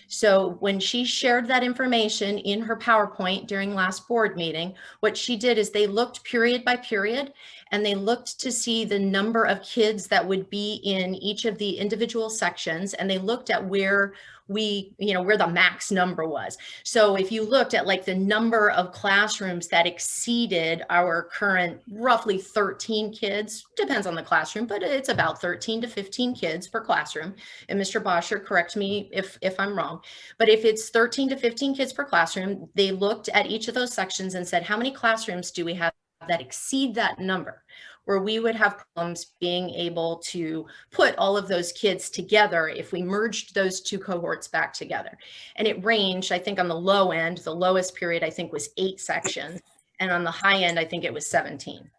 Speaker 4: So when she shared that information in her PowerPoint during last board meeting, what she did is they looked period by period, and they looked to see the number of kids that would be in each of the individual sections, and they looked at where where the max number was. So if you looked at like the number of classrooms that exceeded our current roughly 13 kids, depends on the classroom, but it's about 13 to 15 kids per classroom. And Mr. Bosher, correct me if I'm wrong, but if it's 13 to 15 kids per classroom, they looked at each of those sections and said, how many classrooms do we have that exceed that number, where we would have problems being able to put all of those kids together if we merged those two cohorts back together. And it ranged, I think on the low end, the lowest period I think was 8 sections, and on the high end I think it was 17.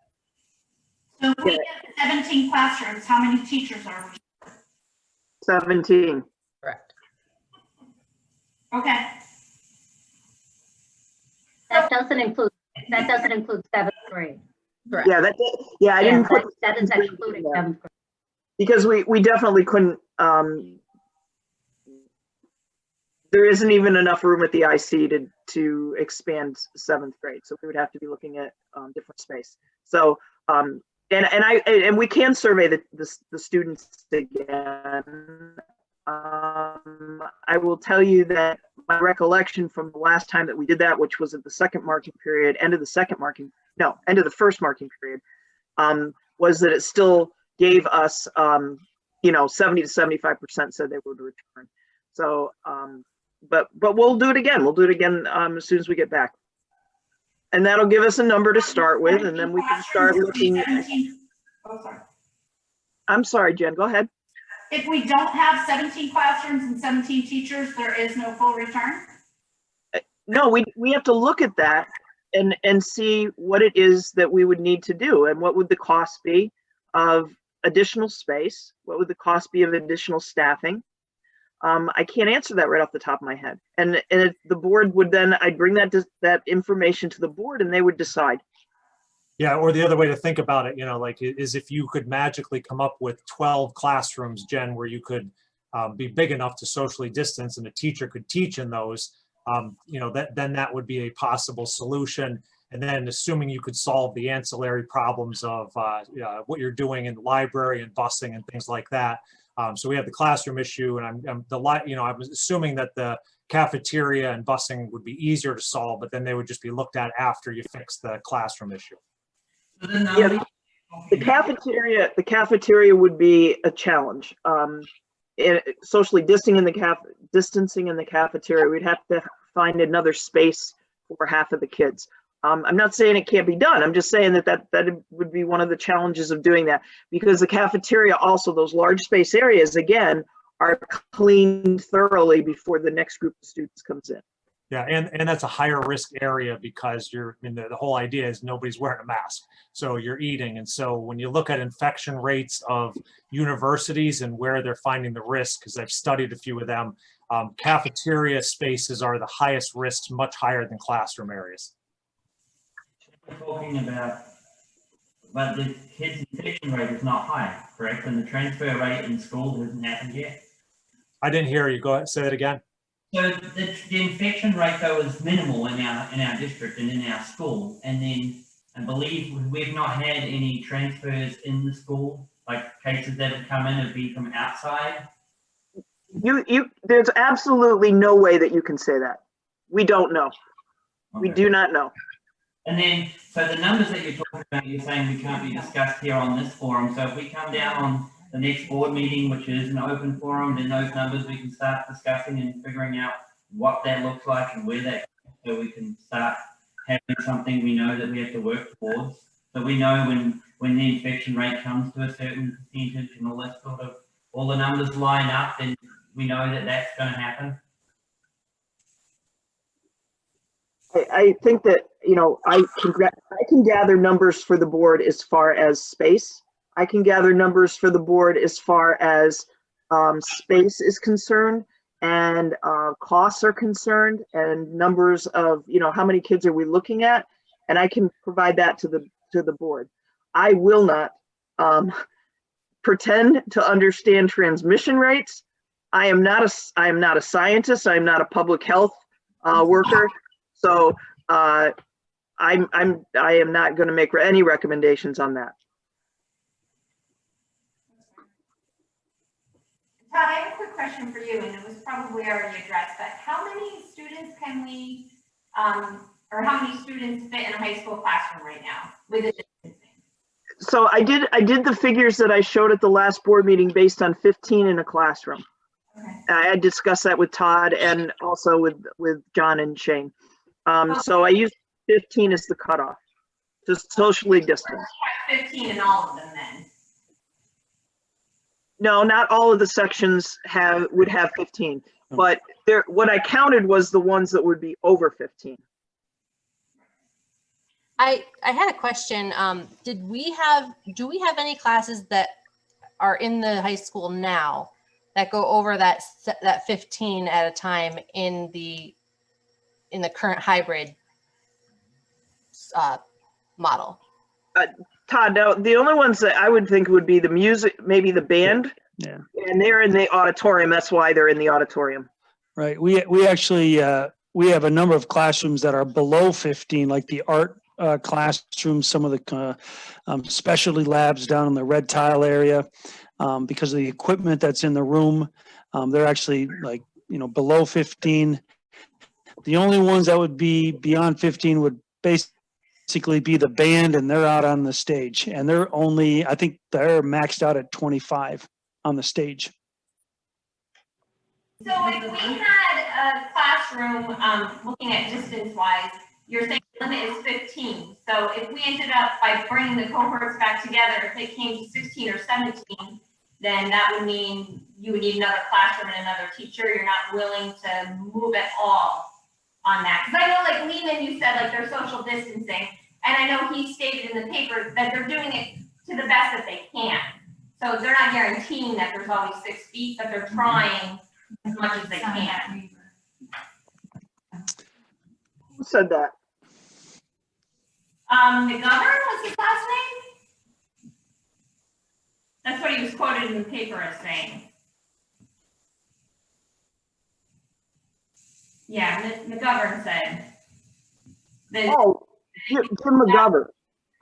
Speaker 2: So if we get 17 classrooms, how many teachers are we?
Speaker 1: 17.
Speaker 4: Correct.
Speaker 2: Okay.
Speaker 5: That doesn't include 7th grade.
Speaker 4: Correct.
Speaker 1: Yeah, I didn't put
Speaker 5: That is excluding 7th grade.
Speaker 1: because we definitely couldn't, there isn't even enough room at the IC to expand 7th grade. So we would have to be looking at different space. So, and we can survey the students again. I will tell you that my recollection from the last time that we did that, which was at the second marking period, end of the first marking period, was that it still gave us, 70 to 75% said they would return. So, but we'll do it again. We'll do it again as soon as we get back. And that'll give us a number to start with, and then we can start looking. I'm sorry, Jen, go ahead.
Speaker 2: If we don't have 17 classrooms and 17 teachers, there is no full return?
Speaker 1: No, we have to look at that and see what it is that we would need to do, and what would the cost be of additional space? What would the cost be of additional staffing? I can't answer that right off the top of my head. And if the board would then, I'd bring that information to the board and they would decide.
Speaker 3: Yeah, or the other way to think about it, is if you could magically come up with 12 classrooms, Jen, where you could be big enough to socially distance and a teacher could teach in those, then that would be a possible solution. And then assuming you could solve the ancillary problems of what you're doing in the library and busing and things like that. So we have the classroom issue, and I'm assuming that the cafeteria and busing would be easier to solve, but then they would just be looked at after you fix the classroom issue.
Speaker 1: Yeah, the cafeteria would be a challenge. Socially distancing in the cafeteria, we'd have to find another space for half of the kids. I'm not saying it can't be done. I'm just saying that would be one of the challenges of doing that, because the cafeteria, also those large space areas, again, are cleaned thoroughly before the next group of students comes in.
Speaker 3: Yeah, and that's a higher risk area because the whole idea is nobody's wearing a mask. So you're eating. And so when you look at infection rates of universities and where they're finding the risk, because I've studied a few of them, cafeteria spaces are the highest risks, much higher than classroom areas.
Speaker 9: We're talking about, but the kids' infection rate is not high, correct? And the transfer rate in schools hasn't happened yet.
Speaker 3: I didn't hear you. Go ahead, say that again.
Speaker 9: So the infection rate though is minimal in our district and in our school, and then I believe we've not had any transfers in the school, like cases that have come in have been from outside.
Speaker 1: There's absolutely no way that you can say that. We don't know. We
Speaker 9: Okay.
Speaker 1: do not know.
Speaker 9: And then, so the numbers that you're talking about, you're saying we can't be discussed here on this forum. So if we come down on the next board meeting, which is an open forum, then those numbers we can start discussing and figuring out what that looks like and where that, so we can start having something we know that we have to work towards. So we know when the infection rate comes to a certain percentage and all that sort of, all the numbers line up, then we know that that's going to happen.
Speaker 1: I think that, you know, I can gather numbers for the board as far as space. I can gather numbers for the board as far as space is concerned and costs are concerned and numbers of, you know, how many kids are we looking at? And I can provide that to the board. I will not pretend to understand transmission rates. I am not a scientist. I am not a public health worker. So I am not going to make any recommendations on that.
Speaker 13: Todd, I have a quick question for you, and it was probably already addressed, but how many students can we, or how many students fit in a high school classroom right now with the distancing?
Speaker 1: So I did the figures that I showed at the last board meeting based on 15 in a classroom.
Speaker 13: Okay.
Speaker 1: I had discussed that with Todd and also with John and Shane. So I used 15 as the cutoff, just socially distanced.
Speaker 13: 15 in all of them then?
Speaker 1: No, not all of the sections would have 15, but what I counted was the ones that would be over 15.
Speaker 8: I had a question. Do we have any classes that are in the high school now that go over that 15 at a time in the current hybrid model?
Speaker 1: Todd, now the only ones that I would think would be the music, maybe the band.
Speaker 7: Yeah.
Speaker 1: And they're in the auditorium. That's why they're in the auditorium.
Speaker 7: Right. We actually, we have a number of classrooms that are below 15, like the art classrooms, some of the specialty labs down in the red tile area, because of the equipment that's in the room. They're actually like, you know, below 15. The only ones that would be beyond 15 would basically be the band, and they're out on the stage. And they're only, I think they're maxed out at 25 on the stage.
Speaker 13: So if we had a classroom, looking at distance-wise, you're saying the limit is 15. So if we ended up by bringing the cohorts back together, if it came to 16 or 17, then that would mean you would need another classroom and another teacher. You're not willing to move at all on that. Because I know, like Lehman, you said like they're social distancing, and I know he stated in the paper that they're doing it to the best that they can. So they're not guaranteeing that there's always 6 feet, but they're trying as much as they can.
Speaker 1: Who said that?
Speaker 13: McGovern was his last name? That's what he was quoted in the paper as saying. Yeah, McGovern said. That
Speaker 1: Oh, Jim McGovern.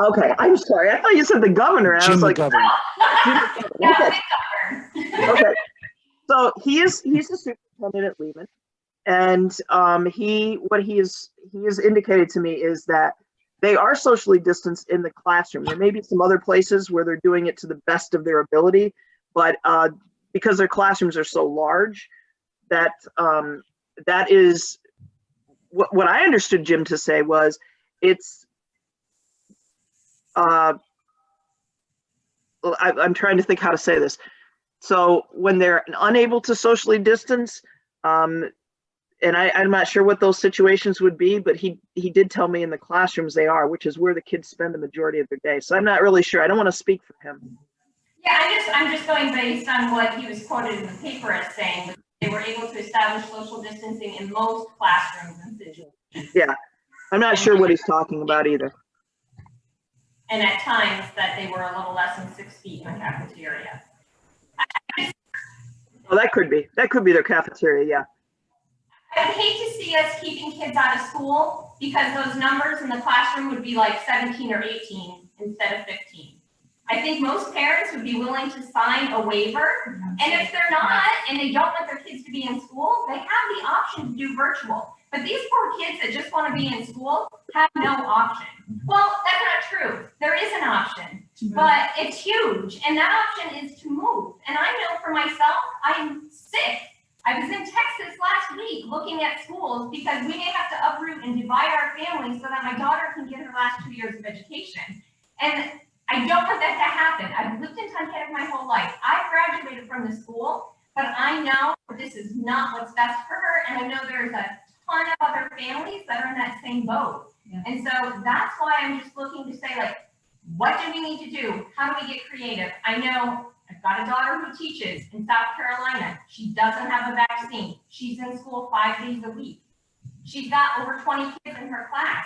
Speaker 1: Okay, I'm sorry. I thought you said the governor. And I
Speaker 7: Jim
Speaker 1: was like,
Speaker 7: McGovern.
Speaker 13: yeah,
Speaker 1: okay.
Speaker 13: McGovern.
Speaker 1: Okay. So he's the superintendent at Lehman, and what he has indicated to me is that they are socially distanced in the classroom. There may be some other places where they're doing it to the best of their ability, but because their classrooms are so large, that is what I understood Jim to say was it's. I'm trying to think how to say this. So when they're unable to socially distance, and I'm not sure what those situations would be, but he did tell me in the classrooms they are, which is where the kids spend the majority of their day. So I'm not really sure. I don't want to speak for him.
Speaker 13: Yeah, I'm just going based on what he was quoted in the paper as saying, that they were able to establish social distancing in most classrooms and situations.
Speaker 1: Yeah, I'm not sure what he's talking about either.
Speaker 13: And at times that they were a little less than 6 feet in the cafeteria.
Speaker 1: Well, that could be their cafeteria. Yeah.
Speaker 13: I would hate to see us keeping kids out of school because those numbers in the classroom would be like 17 or 18 instead of 15. I think most parents would be willing to sign a waiver. And if they're not, and they don't want their kids to be in school, they have the option to do virtual. But these poor kids that just want to be in school have no option. Well, that's not true. There is an option, but it's huge. And that option is to move. And I know for myself, I'm sick. I was in Texas last week looking at schools because we may have to uproot and divide our family so that my daughter can get her last 2 years of education. And I don't want that to happen. I've lived in Tunkhannock my whole life. I graduated from the school, but I know this is not what's best for her. And I know there's a ton of other families that are in that same boat. And so that's why I'm just looking to say, like, what do we need to do? How do we get creative? I know I've got a daughter who teaches in South Carolina. She doesn't have a vaccine. She's in school 5 days a week. She's got over 20 kids in her class.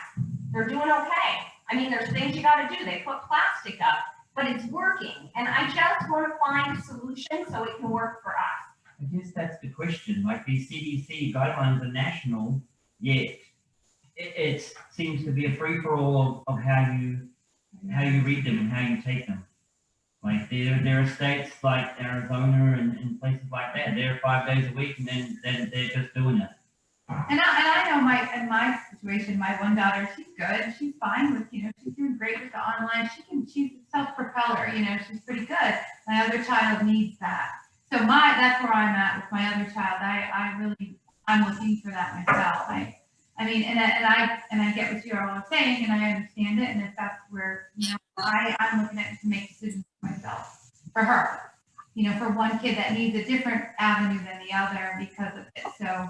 Speaker 13: They're doing okay. I mean, there's things you got to do. They put plastic up, but it's working. And I just want to find a solution so it can work for us.
Speaker 9: I guess that's the question. Like, these CDC guidelines are national, yet it seems to be a free-for-all of how you read them and how you take them. Like, there are states like Arizona and places like that. They're 5 days a week, and then they're just doing it.
Speaker 6: And I know in my situation, my one daughter, she's good. She's fine with, she's doing great with the online. She's a self-propeller, she's pretty good. My other child needs that. So that's where I'm at with my other child. I'm looking for that myself. I mean, and I get what you're all saying, and I understand it. And if that's where, I'm looking at it to make decisions for myself, for her, for one kid that needs a different avenue than the other because of it. So,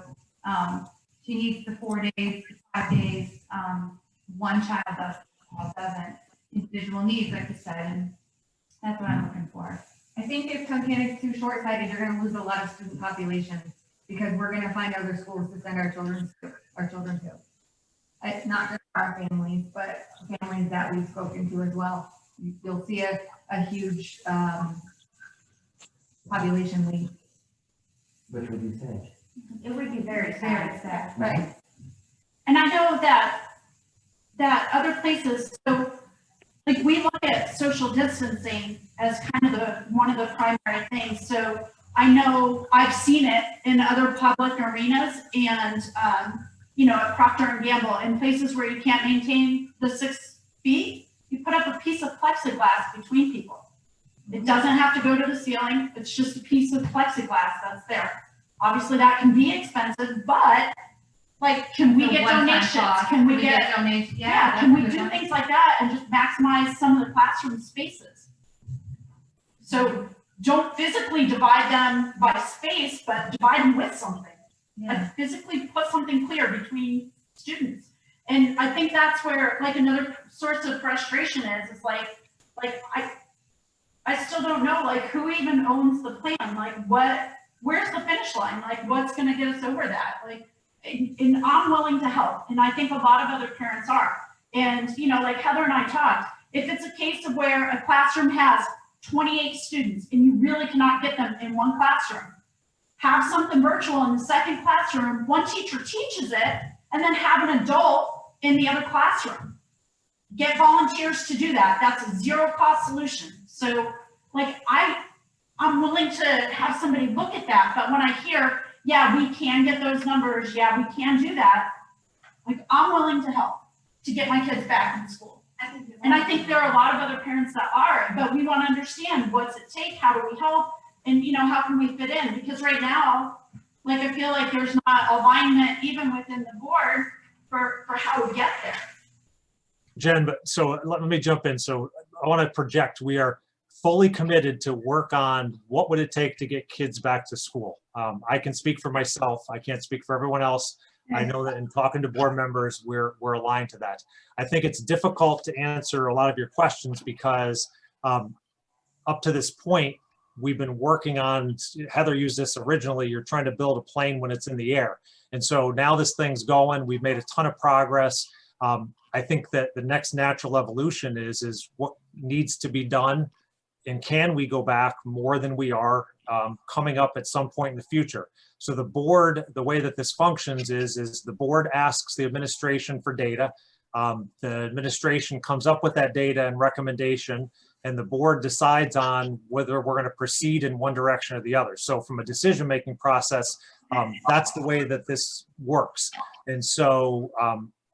Speaker 6: she needs the 4 days, 5 days. One child doesn't. Individual needs, like you said, and that's what I'm looking for.
Speaker 14: I think if Tunkhannock's too short-sighted, you're gonna lose a lot of student population because we're gonna find other schools to send our children to. It's not just our families, but families that we've spoken to as well. You'll see a huge population leak.
Speaker 9: Which would be sad.
Speaker 14: It would be very sad, right?
Speaker 2: And I know that other places, so like we look at social distancing as kind of one of the primary things. So I know I've seen it in other public arenas and, at Procter & Gamble, in places where you can't maintain the 6 feet, you put up a piece of plexiglass between people. It doesn't have to go to the ceiling. It's just a piece of plexiglass that's there. Obviously that can be expensive, but like, can we get donations? Can we get donations? Yeah, can we do things like that and just maximize some of the classroom spaces? So don't physically divide them by space, but divide them with something. Like physically put something clear between students. And I think that's where like another source of frustration is like I still don't know like who even owns the plan, like where's the finish line? Like what's gonna get us over that? Like, and I'm willing to help. And I think a lot of other parents are. And, like Heather and I talked, if it's a case of where a classroom has 28 students and you really cannot get them in one classroom, have something virtual in the second classroom, one teacher teaches it, and then have an adult in the other classroom. Get volunteers to do that. That's a zero cost solution. So like I'm willing to have somebody look at that, but when I hear, yeah, we can get those numbers, yeah, we can do that, like I'm willing to help to get my kids back in school. And I think there are a lot of other parents that are, but we want to understand what's it take, how do we help, and how can we fit in? Because right now, like I feel like there's not alignment even within the board for how to get there.
Speaker 3: Jen, but so let me jump in. So I want to project, we are fully committed to work on what would it take to get kids back to school. I can speak for myself. I can't speak for everyone else. I know that in talking to board members, we're aligned to that. I think it's difficult to answer a lot of your questions because up to this point, we've been working on, Heather used this originally, you're trying to build a plane when it's in the air. And so now this thing's going, we've made a ton of progress. I think that the next natural evolution is what needs to be done, and can we go back more than we are coming up at some point in the future. So the board, the way that this functions is the board asks the administration for data. The administration comes up with that data and recommendation. and the board decides on whether we're going to proceed in one direction or the other. So from a decision-making process, that's the way that this works. And so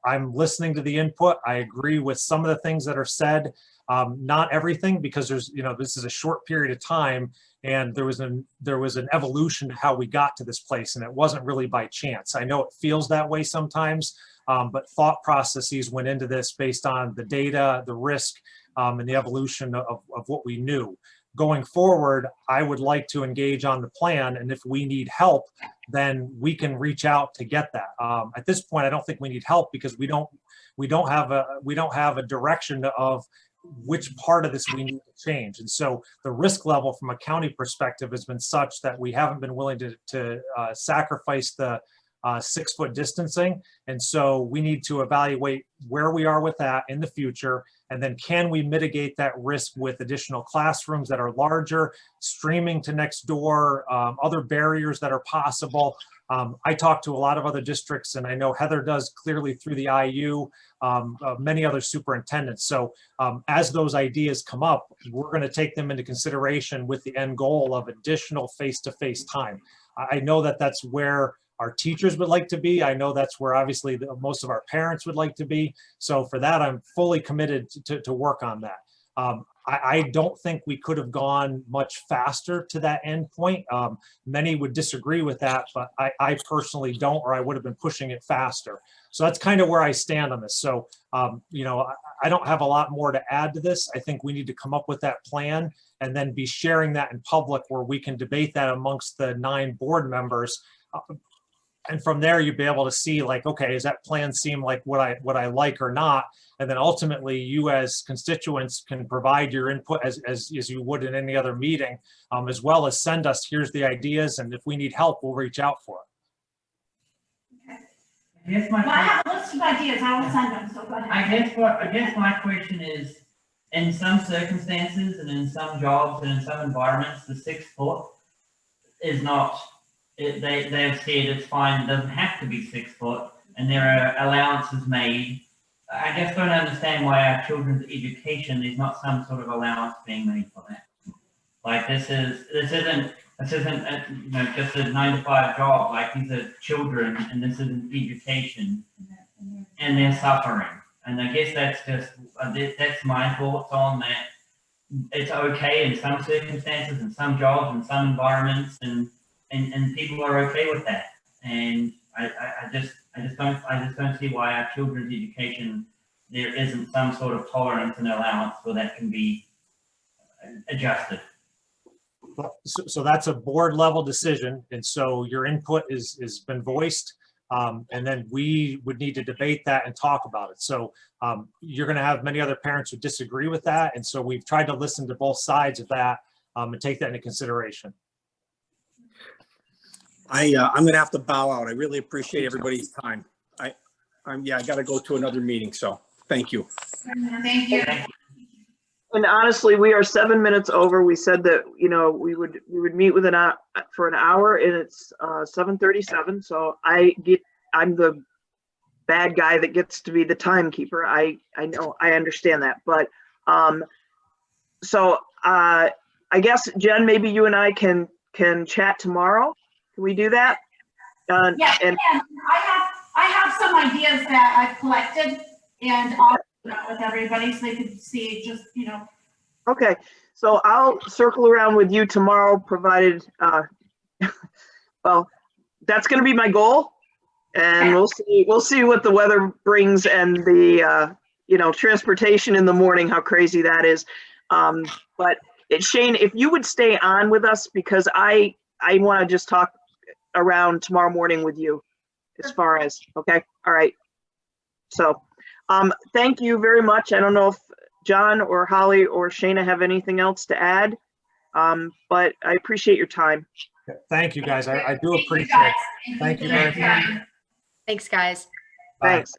Speaker 3: I'm listening to the input. I agree with some of the things that are said, not everything, because there's, this is a short period of time, and there was an evolution to how we got to this place, and it wasn't really by chance. I know it feels that way sometimes, but thought processes went into this based on the data, the risk, and the evolution of what we knew. Going forward, I would like to engage on the plan, and if we need help, then we can reach out to get that. At this point, I don't think we need help because we don't have a direction of which part of this we need to change. And so the risk level from a county perspective has been such that we haven't been willing to sacrifice the 6 foot distancing. And so we need to evaluate where we are with that in the future. And then can we mitigate that risk with additional classrooms that are larger, streaming to next door, other barriers that are possible. I talk to a lot of other districts, and I know Heather does clearly through the IU, many other superintendents. So as those ideas come up, we're going to take them into consideration with the end goal of additional face-to-face time. I know that that's where our teachers would like to be. I know that's where obviously most of our parents would like to be. So for that, I'm fully committed to work on that. I don't think we could have gone much faster to that end point. Many would disagree with that, but I personally don't, or I would have been pushing it faster. So that's kind of where I stand on this. So, I don't have a lot more to add to this. I think we need to come up with that plan and then be sharing that in public where we can debate that amongst the 9 board members. And from there, you'd be able to see like, okay, does that plan seem like what I like or not? And then ultimately you as constituents can provide your input as you would in any other meeting, as well as send us, here's the ideas. And if we need help, we'll reach out for it.
Speaker 9: Yes,
Speaker 2: Well, I have a list of ideas. I will send them, so go ahead.
Speaker 9: I guess my question is, in some circumstances and in some jobs and in some environments, the 6 foot is not, they've said it's fine, it doesn't have to be 6 foot, and there are allowances made. I just don't understand why our children's education, there's not some sort of allowance being made for that. Like this isn't just a 9 to 5 job. Like these are children, and this isn't education, and they're suffering. And I guess that's my thoughts on that. It's okay in some circumstances, in some jobs, in some environments, and people are okay with that. And I just don't see why our children's education, there isn't some sort of tolerance and allowance where that can be adjusted.
Speaker 3: So that's a board level decision. And so your input has been voiced. And then we would need to debate that and talk about it. So you're going to have many other parents who disagree with that. And so we've tried to listen to both sides of that and take that into consideration.
Speaker 12: I'm going to have to bow out. I really appreciate everybody's time. I got to go to another meeting. So thank you.
Speaker 6: Thank you.
Speaker 1: And honestly, we are 7 minutes over. We said that, we would meet for an hour, and it's 7:37. So I'm the bad guy that gets to be the timekeeper. I know, I understand that, but so I guess Jen, maybe you and I can chat tomorrow. Can we do that?
Speaker 2: Yes, and I have some ideas that I've collected, and I'll share with everybody so they can see just,
Speaker 1: Okay, so I'll circle around with you tomorrow, provided, well, that's going to be my goal, and we'll see what the weather brings and the transportation in the morning, how crazy that is. But Shane, if you would stay on with us, because I want to just talk around tomorrow morning with you as far as, okay, all right. So thank you very much. I don't know if John or Holly or Shana have anything else to add, but I appreciate your time.
Speaker 3: Thank you, guys. I do appreciate it. Thank you very much.
Speaker 4: Thanks, guys.
Speaker 1: Thanks.